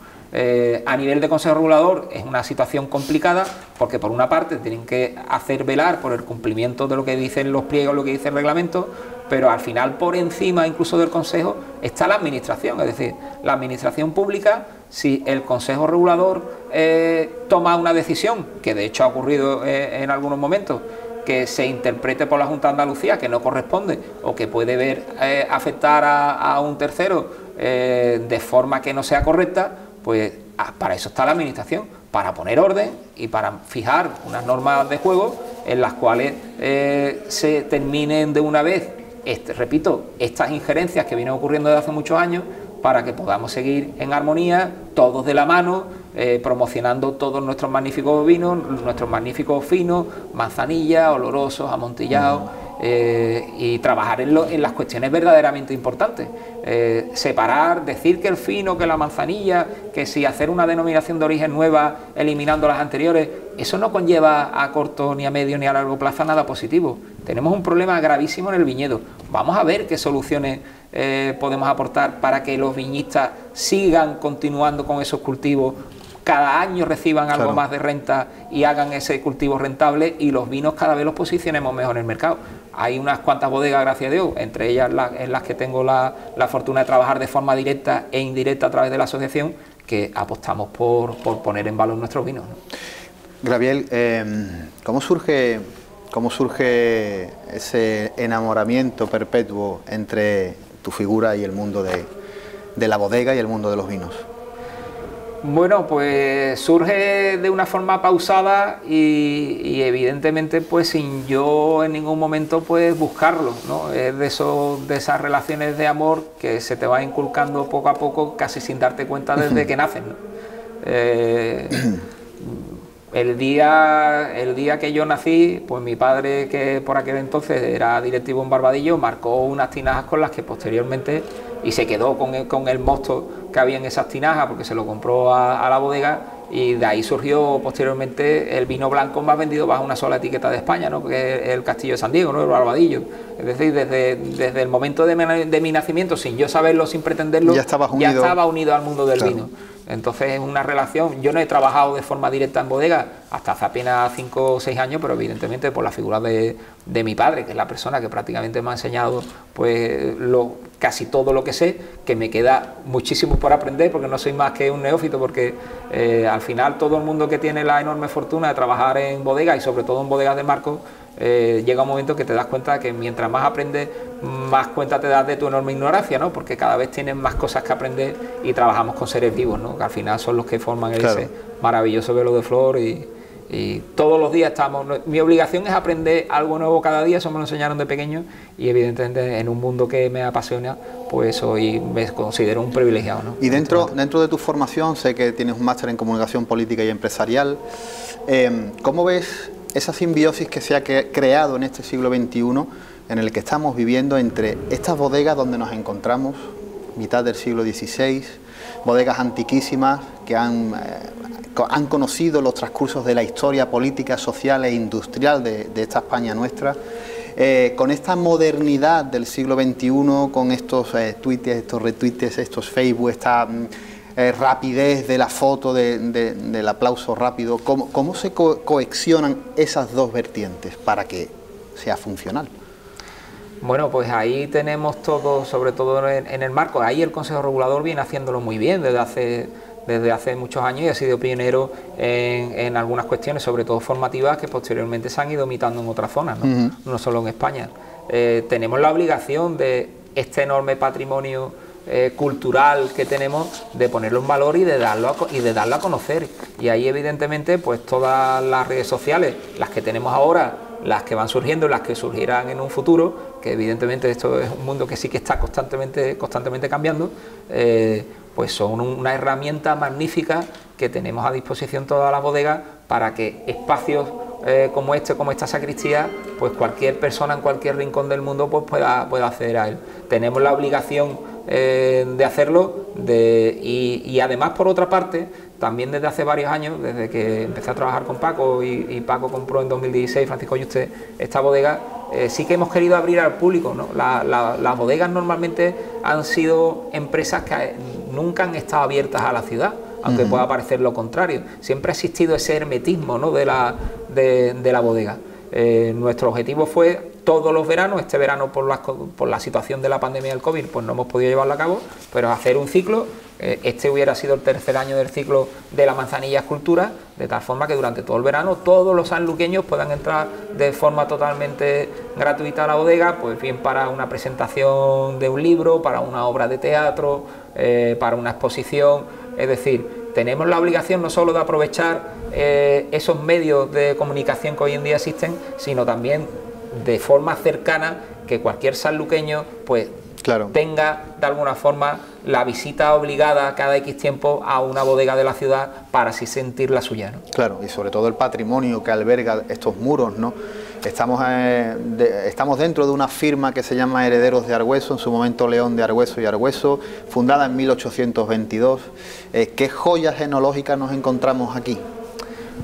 [SPEAKER 2] A nivel de Consejo Regulador es una situación complicada, porque por una parte tienen que hacer velar por el cumplimiento de lo que dicen los pliegos, lo que dice el reglamento, pero al final por encima incluso del Consejo está la Administración, es decir, la Administración pública. Si el Consejo Regulador toma una decisión, que de hecho ha ocurrido en algunos momentos, que se interprete por la Junta de Andalucía que no corresponde o que puede afectar a un tercero de forma que no sea correcta, pues para eso está la Administración, para poner orden y para fijar unas normas de juego en las cuales se terminen de una vez, repito, estas injerencias que vienen ocurriendo desde hace muchos años, para que podamos seguir en armonía, todos de la mano, promocionando todos nuestros magníficos vinos, nuestros magníficos finos, manzanilla, olorosos, amontillados, y trabajar en las cuestiones verdaderamente importantes. Separar, decir que el fino, que la manzanilla, que si hacer una denominación de origen nueva eliminando las anteriores, eso no conlleva a corto, ni a medio, ni a largo plazo nada positivo. Tenemos un problema gravísimo en el viñedo. Vamos a ver qué soluciones podemos aportar para que los viñistas sigan continuando con esos cultivos, cada año reciban algo más de renta y hagan ese cultivo rentable, y los vinos cada vez los posicionemos mejor en el mercado. Hay unas cuantas bodegas, gracias a Dios, entre ellas en las que tengo la fortuna de trabajar de forma directa e indirecta a través de la asociación, que apostamos por poner en valor nuestros vinos, ¿no?
[SPEAKER 1] Gabriel, ¿cómo surge ese enamoramiento perpetuo entre tu figura y el mundo de la bodega y el mundo de los vinos?
[SPEAKER 2] Bueno, pues surge de una forma pausada y evidentemente pues sin yo en ningún momento pues buscarlo, ¿no? Es de esas relaciones de amor que se te va inculcando poco a poco, casi sin darte cuenta desde que nacen, ¿no? El día que yo nací, pues mi padre, que por aquel entonces era directivo en Barbadillo, marcó unas tinajas con las que posteriormente, y se quedó con el mosto que había en esas tinajas, porque se lo compró a la bodega, y de ahí surgió posteriormente el vino blanco más vendido bajo una sola etiqueta de España, ¿no? Que es el Castillo de San Diego, ¿no? El Barbadillo. Es decir, desde el momento de mi nacimiento, sin yo saberlo, sin pretenderlo, ya estaba unido al mundo del vino. Entonces es una relación. Yo no he trabajado de forma directa en bodega hasta hace apenas 5 o 6 años, pero evidentemente por la figura de mi padre, que es la persona que prácticamente me ha enseñado pues casi todo lo que sé, que me queda muchísimo por aprender, porque no soy más que un neófito, porque al final todo el mundo que tiene la enorme fortuna de trabajar en bodegas, y sobre todo en bodegas de marcos, llega un momento que te das cuenta que mientras más aprendes, más cuenta te das de tu enorme ignorancia, ¿no? Porque cada vez tienes más cosas que aprender y trabajamos con seres vivos, ¿no? Que al final son los que forman ese maravilloso velo de flor, y todos los días estamos... Mi obligación es aprender algo nuevo cada día, eso me lo enseñaron de pequeño, y evidentemente en un mundo que me apasiona, pues hoy me considero un privilegiado, ¿no?
[SPEAKER 1] Y dentro de tu formación, sé que tienes un máster en comunicación política y empresarial, ¿cómo ves esa simbiosis que se ha creado en este siglo XXI, en el que estamos viviendo, entre estas bodegas donde nos encontramos, mitad del siglo XVI, bodegas antiquísimas que han conocido los transcursos de la historia política, social e industrial de esta España nuestra, con esta modernidad del siglo XXI, con estos tweets, estos retweets, estos Facebook, esta rapidez de la foto, del aplauso rápido? ¿Cómo se coexionan esas dos vertientes para que sea funcional?
[SPEAKER 2] Bueno, pues ahí tenemos todo, sobre todo en el marco, ahí el Consejo Regulador viene haciéndolo muy bien desde hace muchos años, y ha sido pionero en algunas cuestiones, sobre todo formativas, que posteriormente se han ido imitando en otras zonas, ¿no? No solo en España. Tenemos la obligación de este enorme patrimonio cultural que tenemos, de ponerlo en valor y de darlo a conocer, y ahí evidentemente pues todas las redes sociales, las que tenemos ahora, las que van surgiendo y las que surgirán en un futuro, que evidentemente esto es un mundo que sí que está constantemente cambiando, pues son una herramienta magnífica que tenemos a disposición todas las bodegas para que espacios como esta sacristía, pues cualquier persona en cualquier rincón del mundo pues pueda acceder a él. Tenemos la obligación de hacerlo, y además, por otra parte, también desde hace varios años, desde que empecé a trabajar con Paco y Paco compró en 2016, Francisco Yuste, esta bodega, sí que hemos querido abrir al público, ¿no? Las bodegas normalmente han sido empresas que nunca han estado abiertas a la ciudad, aunque pueda parecer lo contrario. Siempre ha existido ese hermetismo, ¿no?, de la bodega. Nuestro objetivo fue todos los veranos, este verano por la situación de la pandemia del COVID, pues no hemos podido llevarlo a cabo, pero hacer un ciclo. Este hubiera sido el tercer año del ciclo de la Manzanilla Escultura, de tal forma que durante todo el verano todos los sanluqueños puedan entrar de forma totalmente gratuita a la bodega, pues bien para una presentación de un libro, para una obra de teatro, para una exposición. Es decir, tenemos la obligación no solo de aprovechar esos medios de comunicación que hoy en día existen, sino también de forma cercana, que cualquier sanluqueño pues tenga de alguna forma la visita obligada cada X tiempo a una bodega de la ciudad para así sentir la suya, ¿no? Claro,
[SPEAKER 1] y sobre todo el patrimonio que alberga estos muros, ¿no? Estamos dentro de una firma que se llama Herederos de Argüeso, en su momento León de Argüeso y Argüeso, fundada en 1822. ¿Qué joyas enológicas nos encontramos aquí?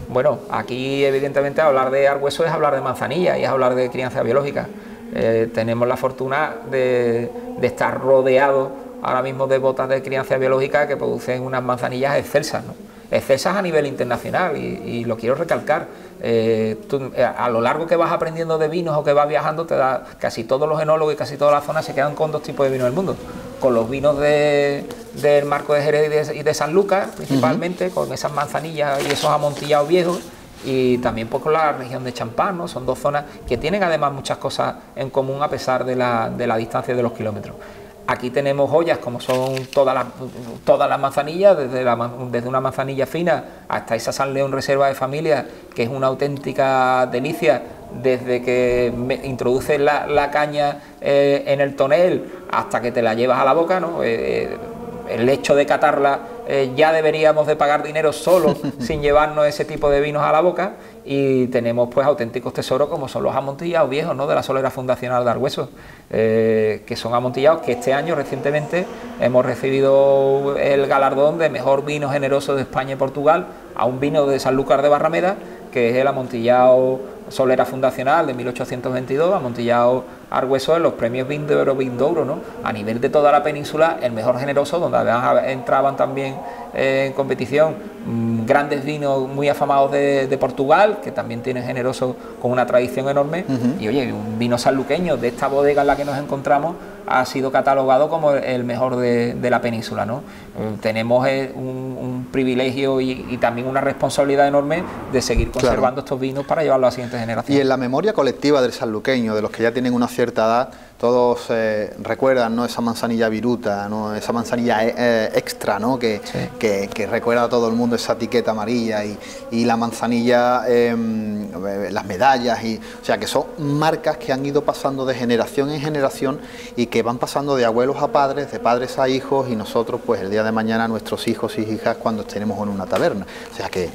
[SPEAKER 2] Bueno, aquí evidentemente hablar de Argüeso es hablar de manzanilla y es hablar de crianza biológica. Tenemos la fortuna de estar rodeados ahora mismo de botas de crianza biológica que producen unas manzanillas excelsas, ¿no? Excelsas a nivel internacional, y lo quiero recalcar. A lo largo que vas aprendiendo de vinos o que vas viajando, casi todos los enólogos y casi todas las zonas se quedan con dos tipos de vinos del mundo: con los vinos del marco de Jerez y de Sanlúcar, principalmente, con esas manzanillas y esos amontillados viejos, y también pues con la región de Champán, ¿no? Son dos zonas que tienen además muchas cosas en común a pesar de la distancia de los kilómetros. Aquí tenemos joyas como son todas las manzanillas, desde una manzanilla fina hasta esa San León Reserva de Familia, que es una auténtica delicia, desde que introduces la caña en el tonel hasta que te la llevas a la boca, ¿no? El hecho de catarla, ya deberíamos de pagar dinero solo sin llevarnos ese tipo de vinos a la boca. Y tenemos pues auténticos tesoros como son los amontillados viejos, ¿no?, de la Solera Fundacional de Argüeso, que son amontillados que este año recientemente hemos recibido el galardón de mejor vino generoso de España y Portugal a un vino de Sanlúcar de Barrameda, que es el amontillado Solera Fundacional de 1822, amontillado Argüeso en los premios Vindouro, ¿no? A nivel de toda la península, el mejor generoso, donde además entraban también en competición grandes vinos muy afamados de Portugal, que también tienen generosos con una tradición enorme, y oye, un vino sanluqueño de esta bodega en la que nos encontramos ha sido catalogado como el mejor de la península, ¿no? Tenemos un privilegio y también una responsabilidad enorme de seguir conservando estos vinos para llevarlos a las siguientes generaciones.
[SPEAKER 1] Y en la memoria colectiva del sanluqueño, de los que ya tienen una cierta edad, todos recuerdan, ¿no?, esa manzanilla viruta, ¿no?, esa manzanilla extra, ¿no?, que recuerda a todo el mundo, esa etiqueta amarilla, y la manzanilla, las medallas, o sea, que son marcas que han ido pasando de generación en generación y que van pasando de abuelos a padres, de padres a hijos, y nosotros pues el día de mañana nuestros hijos y hijas cuando estemos en una taberna. O sea que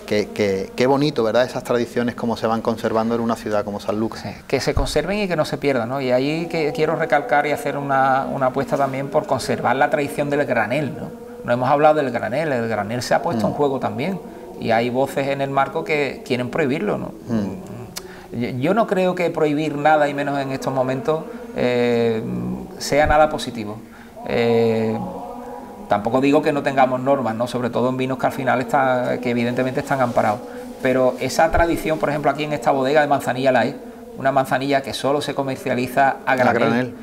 [SPEAKER 1] qué bonito, ¿verdad?, esas tradiciones como se van conservando en una ciudad como Sanlúcar.
[SPEAKER 2] Sí, que se conserven y que no se pierdan, ¿no? Y ahí quiero recalcar y hacer una apuesta también por conservar la tradición del granel, ¿no? No hemos hablado del granel, el granel se ha puesto en juego también, y hay voces en el marco que quieren prohibirlo, ¿no? Yo no creo que prohibir nada, y menos en estos momentos, sea nada positivo. Tampoco digo que no tengamos normas, ¿no?, sobre todo en vinos que al final que evidentemente están amparados, pero esa tradición, por ejemplo, aquí en esta bodega de manzanilla la hay, una manzanilla que solo se comercializa a granel,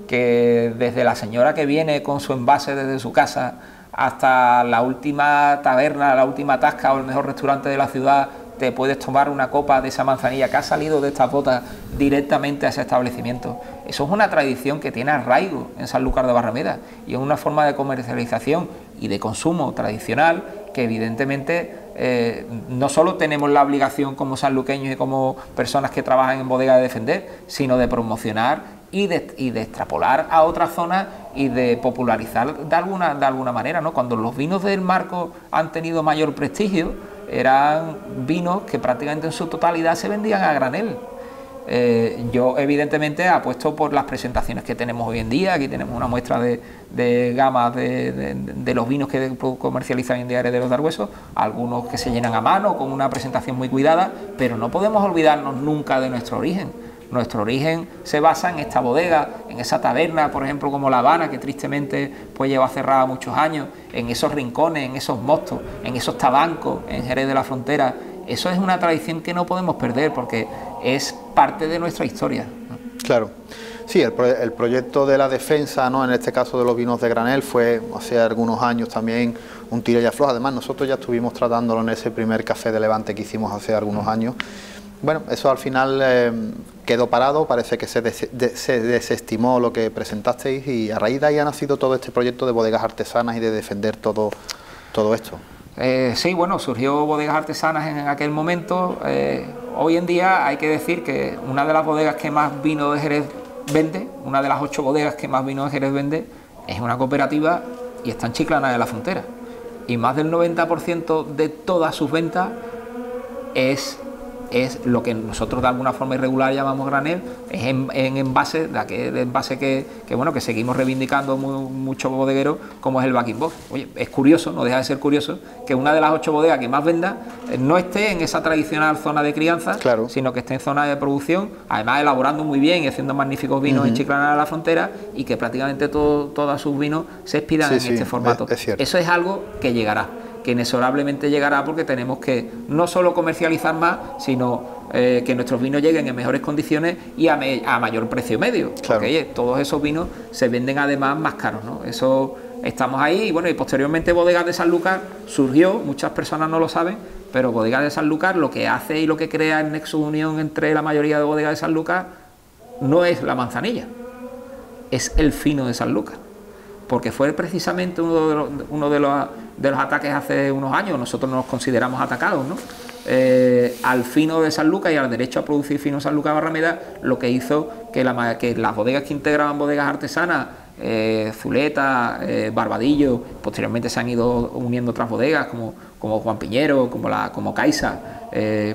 [SPEAKER 2] que desde la señora que viene con su envase desde su casa hasta la última taberna, la última tasca o el mejor restaurante de la ciudad, te puedes tomar una copa de esa manzanilla que ha salido de estas botas directamente a ese establecimiento. Eso es una tradición que tiene arraigo en Sanlúcar de Barrameda y es una forma de comercialización y de consumo tradicional que evidentemente no solo tenemos la obligación como sanluqueños y como personas que trabajan en bodega de defender, sino de promocionar y de extrapolar a otras zonas y de popularizar de alguna manera, ¿no? Cuando los vinos del marco han tenido mayor prestigio, eran vinos que prácticamente en su totalidad se vendían a granel. Yo evidentemente apuesto por las presentaciones que tenemos hoy en día. Aquí tenemos una muestra de gamas de los vinos que comercializan hoy en día Herederos de Argüeso, algunos que se llenan a mano con una presentación muy cuidada, pero no podemos olvidarnos nunca de nuestro origen. Nuestro origen se basa en esta bodega, en esa taberna, por ejemplo, como La Habana, que tristemente pues lleva cerrada muchos años, en esos rincones, en esos mostos, en esos tabancos, en Jerez de la Frontera. Eso es una tradición que no podemos perder porque es parte de nuestra historia, ¿no?
[SPEAKER 1] Claro. Sí, el proyecto de la defensa, ¿no?, en este caso de los vinos de granel, fue hace algunos años también un tira y afloja. Además, nosotros ya estuvimos tratándolo en ese primer café de Levante que hicimos hace algunos años. Bueno, eso al final quedó parado, parece que se desestimó lo que presentasteis y a raíz de ahí ha nacido todo este proyecto de bodegas artesanas y de defender todo esto.
[SPEAKER 2] Sí, bueno, surgió Bodegas Artesanas en aquel momento. Hoy en día hay que decir que una de las bodegas que más vino de Jerez vende, una de las 8 bodegas que más vino de Jerez vende, es una cooperativa y está en Chiclana de la Frontera. Y más del 90% de todas sus ventas es lo que nosotros de alguna forma irregular llamamos granel, es en envase, de aquel envase que seguimos reivindicando muchos bodegueros, como es el bag-in-box. Oye, es curioso, no deja de ser curioso, que una de las 8 bodegas que más venda no esté en esa tradicional zona de crianza, claro, sino que esté en zona de producción, además elaborando muy bien y haciendo magníficos vinos en Chiclana de la Frontera, y que prácticamente todos sus vinos se expidan en este formato. Eso es algo que llegará, que inexorablemente llegará, porque tenemos que no solo comercializar más, sino que nuestros vinos lleguen en mejores condiciones y a mayor precio medio, claro, porque todos esos vinos se venden además más caros, ¿no? Eso estamos ahí. Y bueno, y posteriormente Bodegas de Sanlúcar surgió, muchas personas no lo saben, pero Bodegas de Sanlúcar lo que hace y lo que crea el nexo de unión entre la mayoría de bodegas de Sanlúcar no es la manzanilla, es el fino de Sanlúcar, porque fue precisamente uno de los ataques hace unos años. Nosotros nos consideramos atacados, ¿no? Al fino de Sanlúcar y al derecho a producir fino Sanlúcar Barrameda, lo que hizo que las bodegas que integraban bodegas artesanas, Zuleta, Barbadillo, posteriormente se han ido uniendo otras bodegas como Juan Piñero, como Caixa,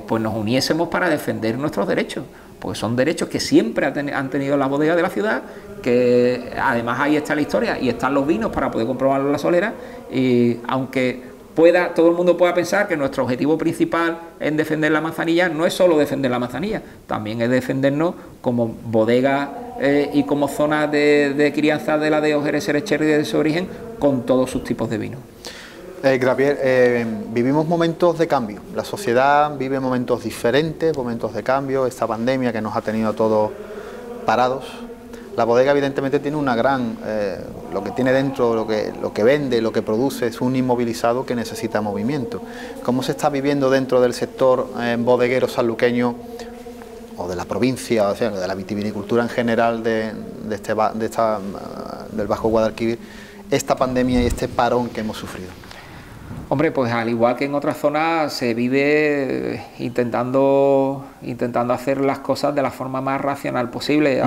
[SPEAKER 2] pues nos uniésemos para defender nuestros derechos, porque son derechos que siempre han tenido las bodegas de la ciudad, que además ahí está la historia y están los vinos para poder comprobarlo en la solera. Y aunque todo el mundo pueda pensar que nuestro objetivo principal en defender la manzanilla no es solo defender la manzanilla, también es defendernos como bodega y como zona de crianza de la de Jerez Cherry de su origen, con todos sus tipos de vinos.
[SPEAKER 1] Javier, vivimos momentos de cambio, la sociedad vive momentos diferentes, momentos de cambio, esta pandemia que nos ha tenido a todos parados. La bodega evidentemente tiene una gran, lo que tiene dentro, lo que vende, lo que produce es un inmovilizado que necesita movimiento. ¿Cómo se está viviendo dentro del sector bodeguero sanluqueño o de la provincia, o sea, de la vitivinicultura en general del Bajo Guadalquivir, esta pandemia y este parón que hemos sufrido?
[SPEAKER 2] Hombre, pues al igual que en otras zonas se vive intentando hacer las cosas de la forma más racional posible.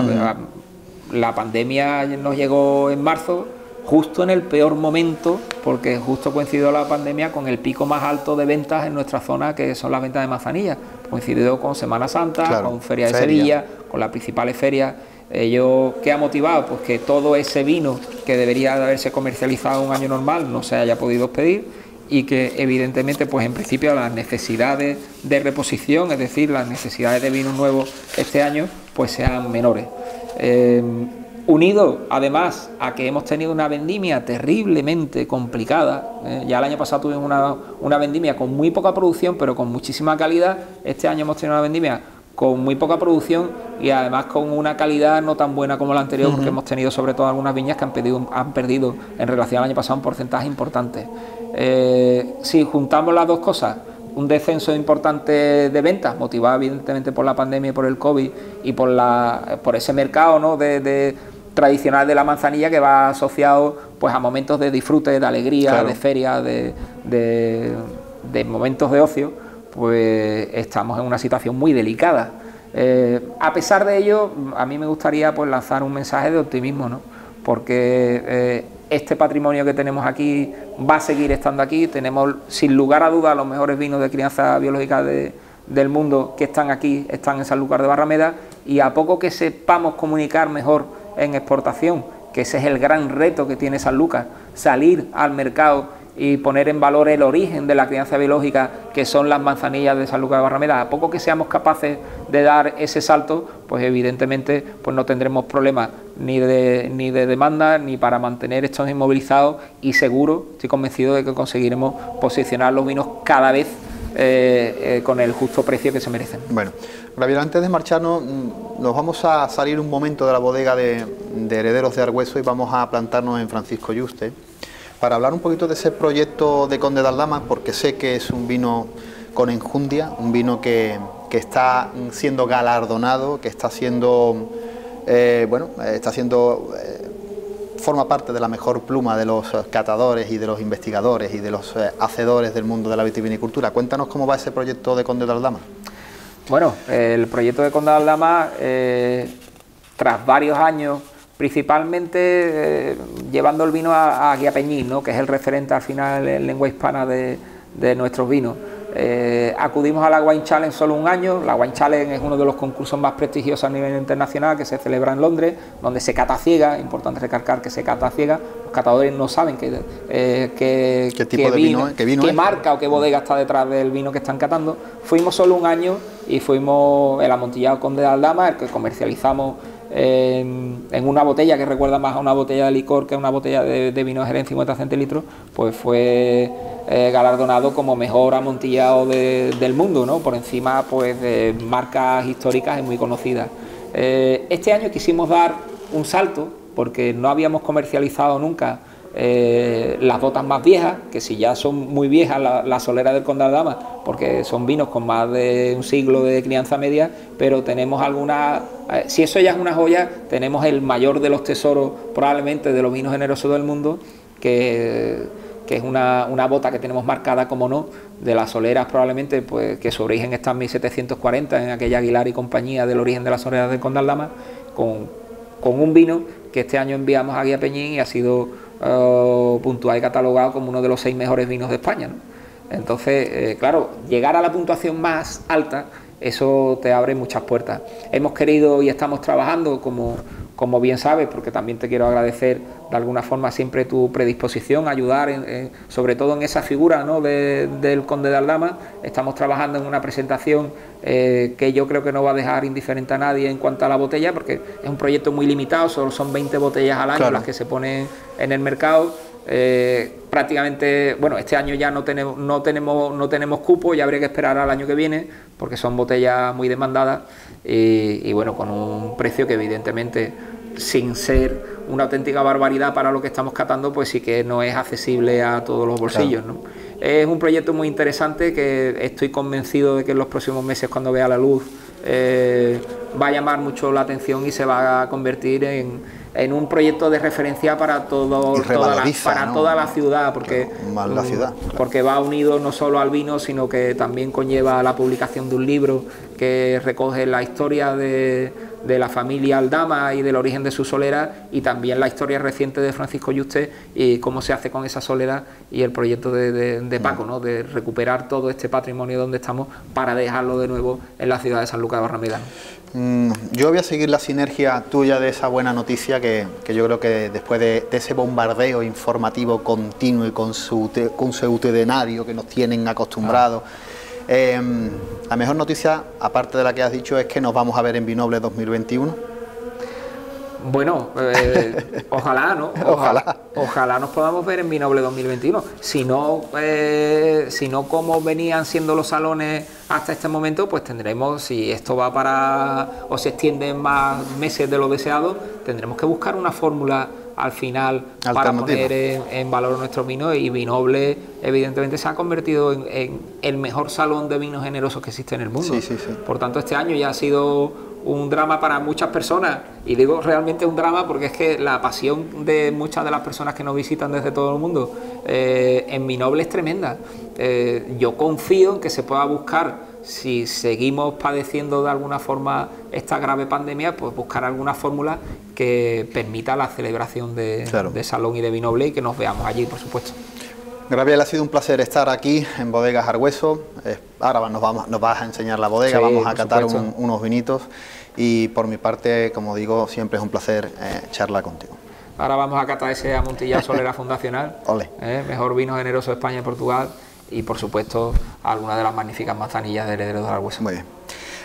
[SPEAKER 2] La pandemia nos llegó en marzo, justo en el peor momento, porque justo coincidió la pandemia con el pico más alto de ventas en nuestra zona, que son las ventas de manzanilla. Coincidió con Semana Santa, claro, con Feria de Sevilla, con las principales ferias. ¿Qué ha motivado? Pues que todo ese vino que debería de haberse comercializado un año normal no se haya podido expedir, y que evidentemente pues en principio las necesidades de reposición, es decir, las necesidades de vino nuevo este año pues sean menores. Unido además a que hemos tenido una vendimia terriblemente complicada, ya el año pasado tuvimos una vendimia con muy poca producción pero con muchísima calidad. Este año hemos tenido una vendimia con muy poca producción y además con una calidad no tan buena como la anterior, porque hemos tenido sobre todo algunas viñas que han perdido en relación al año pasado un porcentaje importante. Si juntamos las dos cosas, un descenso importante de ventas, motivado evidentemente por la pandemia y por el COVID y por ese mercado, ¿no?, tradicional de la manzanilla, que va asociado pues a momentos de disfrute, de alegría, claro, de feria, de momentos de ocio, pues estamos en una situación muy delicada. A pesar de ello, a mí me gustaría pues lanzar un mensaje de optimismo, ¿no?, porque este patrimonio que tenemos aquí va a seguir estando aquí. Tenemos sin lugar a dudas los mejores vinos de crianza biológica del mundo que están aquí, están en Sanlúcar de Barrameda, y a poco que sepamos comunicar mejor en exportación, que ese es el gran reto que tiene Sanlúcar, salir al mercado y poner en valor el origen de la crianza biológica, que son las manzanillas de Sanlúcar de Barrameda. A poco que seamos capaces de dar ese salto, pues evidentemente pues no tendremos problemas ni de demanda ni para mantener estos inmovilizados, y seguro, estoy convencido de que conseguiremos posicionar los vinos cada vez con el justo precio que se merecen.
[SPEAKER 1] Bueno, Javier, antes de marcharnos, nos vamos a salir un momento de la bodega de Herederos de Argüeso y vamos a plantarnos en Francisco Yuste para hablar un poquito de ese proyecto de Conde de Aldama, porque sé que es un vino con enjundia, un vino que está siendo galardonado, que está siendo, forma parte de la mejor pluma de los catadores y de los investigadores y de los hacedores del mundo de la vitivinicultura. Cuéntanos cómo va ese proyecto de Conde de Aldama.
[SPEAKER 2] Bueno, el proyecto de Conde de Aldama, tras varios años, principalmente llevando el vino a Guía Peñín, ¿no?, que es el referente al final en lengua hispana de nuestros vinos. Acudimos a la Wine Challenge solo un año. La Wine Challenge es uno de los concursos más prestigiosos a nivel internacional, que se celebra en Londres, donde se cata ciega. Importante recalcar que se cata ciega. Los catadores no saben qué tipo de vino, qué marca o qué bodega está detrás del vino que están catando. Fuimos solo un año y fuimos el amontillado Conde de Aldama, el que comercializamos en una botella que recuerda más a una botella de licor que a una botella de vino de Jerez 50 centilitros, pues fue galardonado como mejor amontillado del mundo, ¿no?, por encima pues de marcas históricas y muy conocidas. Este año quisimos dar un salto porque no habíamos comercializado nunca las botas más viejas, que si ya son muy viejas la solera del Conde de Aldama, porque son vinos con más de un siglo de crianza media, pero tenemos algunas, si eso ya es una joya, tenemos el mayor de los tesoros probablemente de los vinos generosos del mundo, que es una bota que tenemos marcada, como no, de las soleras probablemente, pues que su origen está en 1740, en aquella Aguilar y compañía del origen de las soleras del Conde de Aldama, con un vino que este año enviamos a Guía Peñín y ha sido puntuado y catalogado como uno de los 6 mejores vinos de España, ¿no? Entonces, claro, llegar a la puntuación más alta, eso te abre muchas puertas. Hemos querido y estamos trabajando, como bien sabes, porque también te quiero agradecer de alguna forma siempre tu predisposición a ayudar, sobre todo en esa figura, ¿no?, del Conde de Aldama. Estamos trabajando en una presentación que yo creo que no va a dejar indiferente a nadie en cuanto a la botella, porque es un proyecto muy limitado, solo son 20 botellas al año, claro, las que se ponen en el mercado. prácticamente, bueno, este año ya no tenemos cupo, ya habría que esperar al año que viene, porque son botellas muy demandadas y bueno, con un precio que evidentemente, sin ser una auténtica barbaridad para lo que estamos catando, pues sí que no es accesible a todos los bolsillos, ¿no? Es un proyecto muy interesante que estoy convencido de que en los próximos meses, cuando vea la luz, va a llamar mucho la atención y se va a convertir en un proyecto de referencia para toda la ciudad, porque,
[SPEAKER 1] la ciudad,
[SPEAKER 2] porque va unido no solo al vino, sino que también conlleva la publicación de un libro que recoge la historia de la familia Aldama y del origen de su solera, y también la historia reciente de Francisco Yuste y cómo se hace con esa solera, y el proyecto de Paco, ¿no?, de recuperar todo este patrimonio donde estamos para dejarlo de nuevo en la ciudad de Sanlúcar de Barrameda.
[SPEAKER 1] Yo voy a seguir la sinergia tuya de esa buena noticia que yo creo que después de ese bombardeo informativo continuo y con su utedenario que nos tienen acostumbrados, la mejor noticia, aparte de la que has dicho, es que nos vamos a ver en Vinoble 2021.
[SPEAKER 2] Bueno, ojalá, ¿no? Ojalá nos podamos ver en Vinoble 2021. Si no, como venían siendo los salones hasta este momento, pues tendremos, si esto va para o se extiende más meses de lo deseado, tendremos que buscar una fórmula al final para poner en valor nuestros vinos, y Vinoble evidentemente se ha convertido en el mejor salón de vinos generosos que existe en el mundo.
[SPEAKER 1] Sí.
[SPEAKER 2] Por tanto, este año ya ha sido un drama para muchas personas, y digo realmente un drama porque es que la pasión de muchas de las personas que nos visitan desde todo el mundo en Vinoble es tremenda. Yo confío en que se pueda buscar, si seguimos padeciendo de alguna forma esta grave pandemia, pues buscar alguna fórmula que permita la celebración de Salón y de Vinoble, y que nos veamos allí, por supuesto.
[SPEAKER 1] Gabriel, ha sido un placer estar aquí en Bodegas Argüeso. Ahora nos vas a enseñar la bodega, vamos a catar unos vinitos, y por mi parte, como digo, siempre es un placer charlar contigo.
[SPEAKER 2] Ahora vamos a catar ese Amontillado Solera Fundacional, mejor vino generoso de España y Portugal, y por supuesto algunas de las magníficas manzanillas de Herederos de Argüeso.
[SPEAKER 1] Muy bien.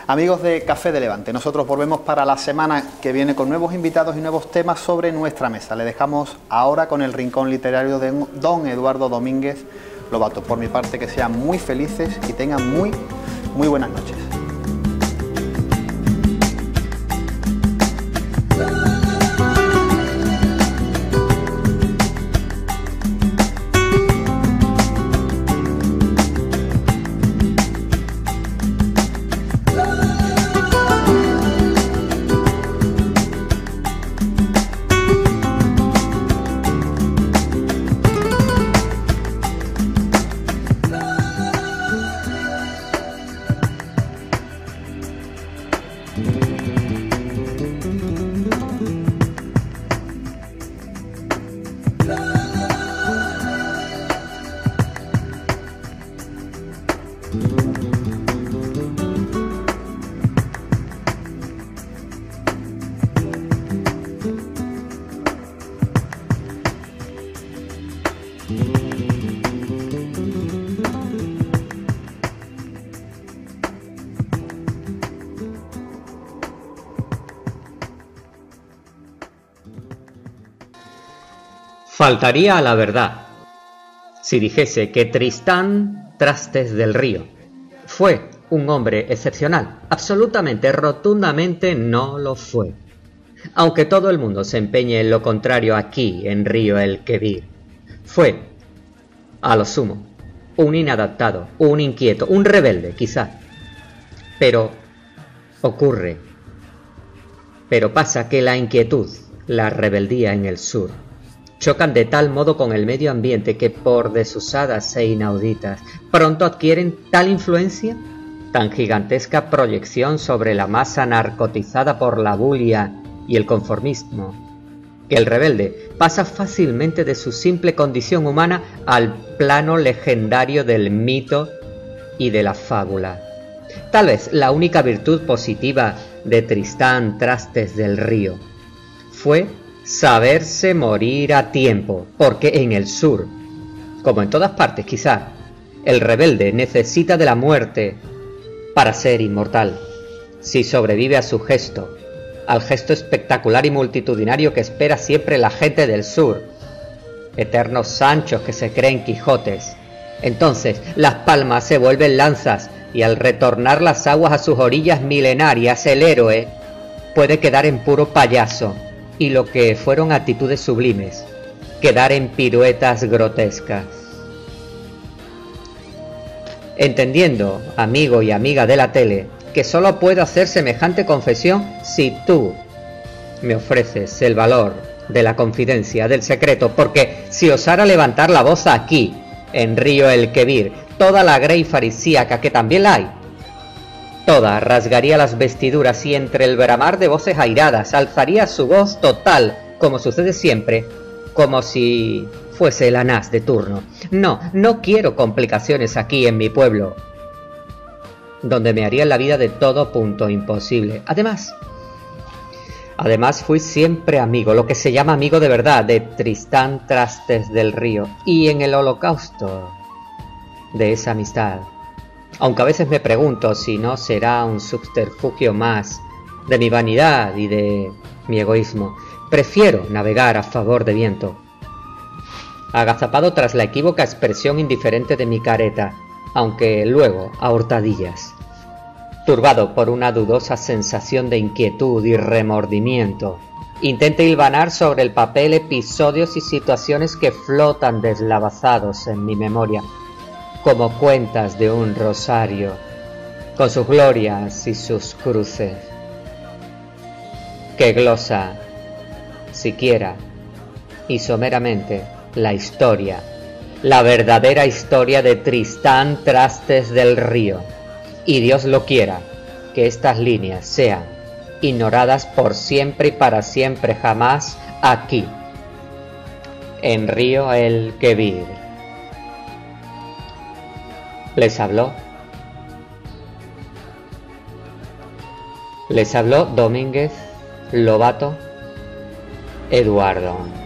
[SPEAKER 1] Amigos de Café de Levante, nosotros volvemos para la semana que viene con nuevos invitados y nuevos temas sobre nuestra mesa. Le dejamos ahora con el rincón literario de don Eduardo Domínguez Lobato. Por mi parte, que sean muy felices y tengan muy buenas noches.
[SPEAKER 3] Faltaría a la verdad si dijese que Tristán Trastes del Río fue un hombre excepcional. Absolutamente, rotundamente no lo fue. Aunque todo el mundo se empeñe en lo contrario aquí, en Río el Quebir, fue, a lo sumo, un inadaptado, un inquieto, un rebelde, quizá. Pero pasa que la inquietud, la rebeldía en el sur, chocan de tal modo con el medio ambiente que, por desusadas e inauditas, pronto adquieren tal influencia, tan gigantesca proyección sobre la masa narcotizada por la bulia y el conformismo, que el rebelde pasa fácilmente de su simple condición humana al plano legendario del mito y de la fábula. Tal vez la única virtud positiva de Tristán Trastes del Río fue saberse morir a tiempo, porque en el sur, como en todas partes quizá, el rebelde necesita de la muerte para ser inmortal. Si sobrevive a su gesto, al gesto espectacular y multitudinario que espera siempre la gente del sur, eternos Sanchos que se creen Quijotes. Entonces las palmas se vuelven lanzas y al retornar las aguas a sus orillas milenarias el héroe puede quedar en puro payaso y lo que fueron actitudes sublimes, quedar en piruetas grotescas. Entendiendo, amigo y amiga de la tele, que solo puedo hacer semejante confesión si tú me ofreces el valor de la confidencia, del secreto, porque si osara levantar la voz aquí, en Río el Quebir, toda la grey farisíaca, que también la hay, toda rasgaría las vestiduras y entre el bramar de voces airadas alzaría su voz total, como sucede siempre, como si fuese el Anás de turno. No quiero complicaciones aquí en mi pueblo, donde me harían la vida de todo punto imposible. Además fui siempre amigo, lo que se llama amigo de verdad, de Tristán Trastes del Río, y en el holocausto de esa amistad, aunque a veces me pregunto si no será un subterfugio más de mi vanidad y de mi egoísmo, prefiero navegar a favor de viento, agazapado tras la equívoca expresión indiferente de mi careta, aunque luego a hurtadillas, turbado por una dudosa sensación de inquietud y remordimiento, intente hilvanar sobre el papel episodios y situaciones que flotan deslavazados en mi memoria, como cuentas de un rosario, con sus glorias y sus cruces, que glosa, siquiera y someramente, la historia, la verdadera historia de Tristán Trastes del Río. Y Dios lo quiera, que estas líneas sean ignoradas por siempre y para siempre jamás aquí, en Río el Quebir. Les habló Domínguez Lobato Eduardo.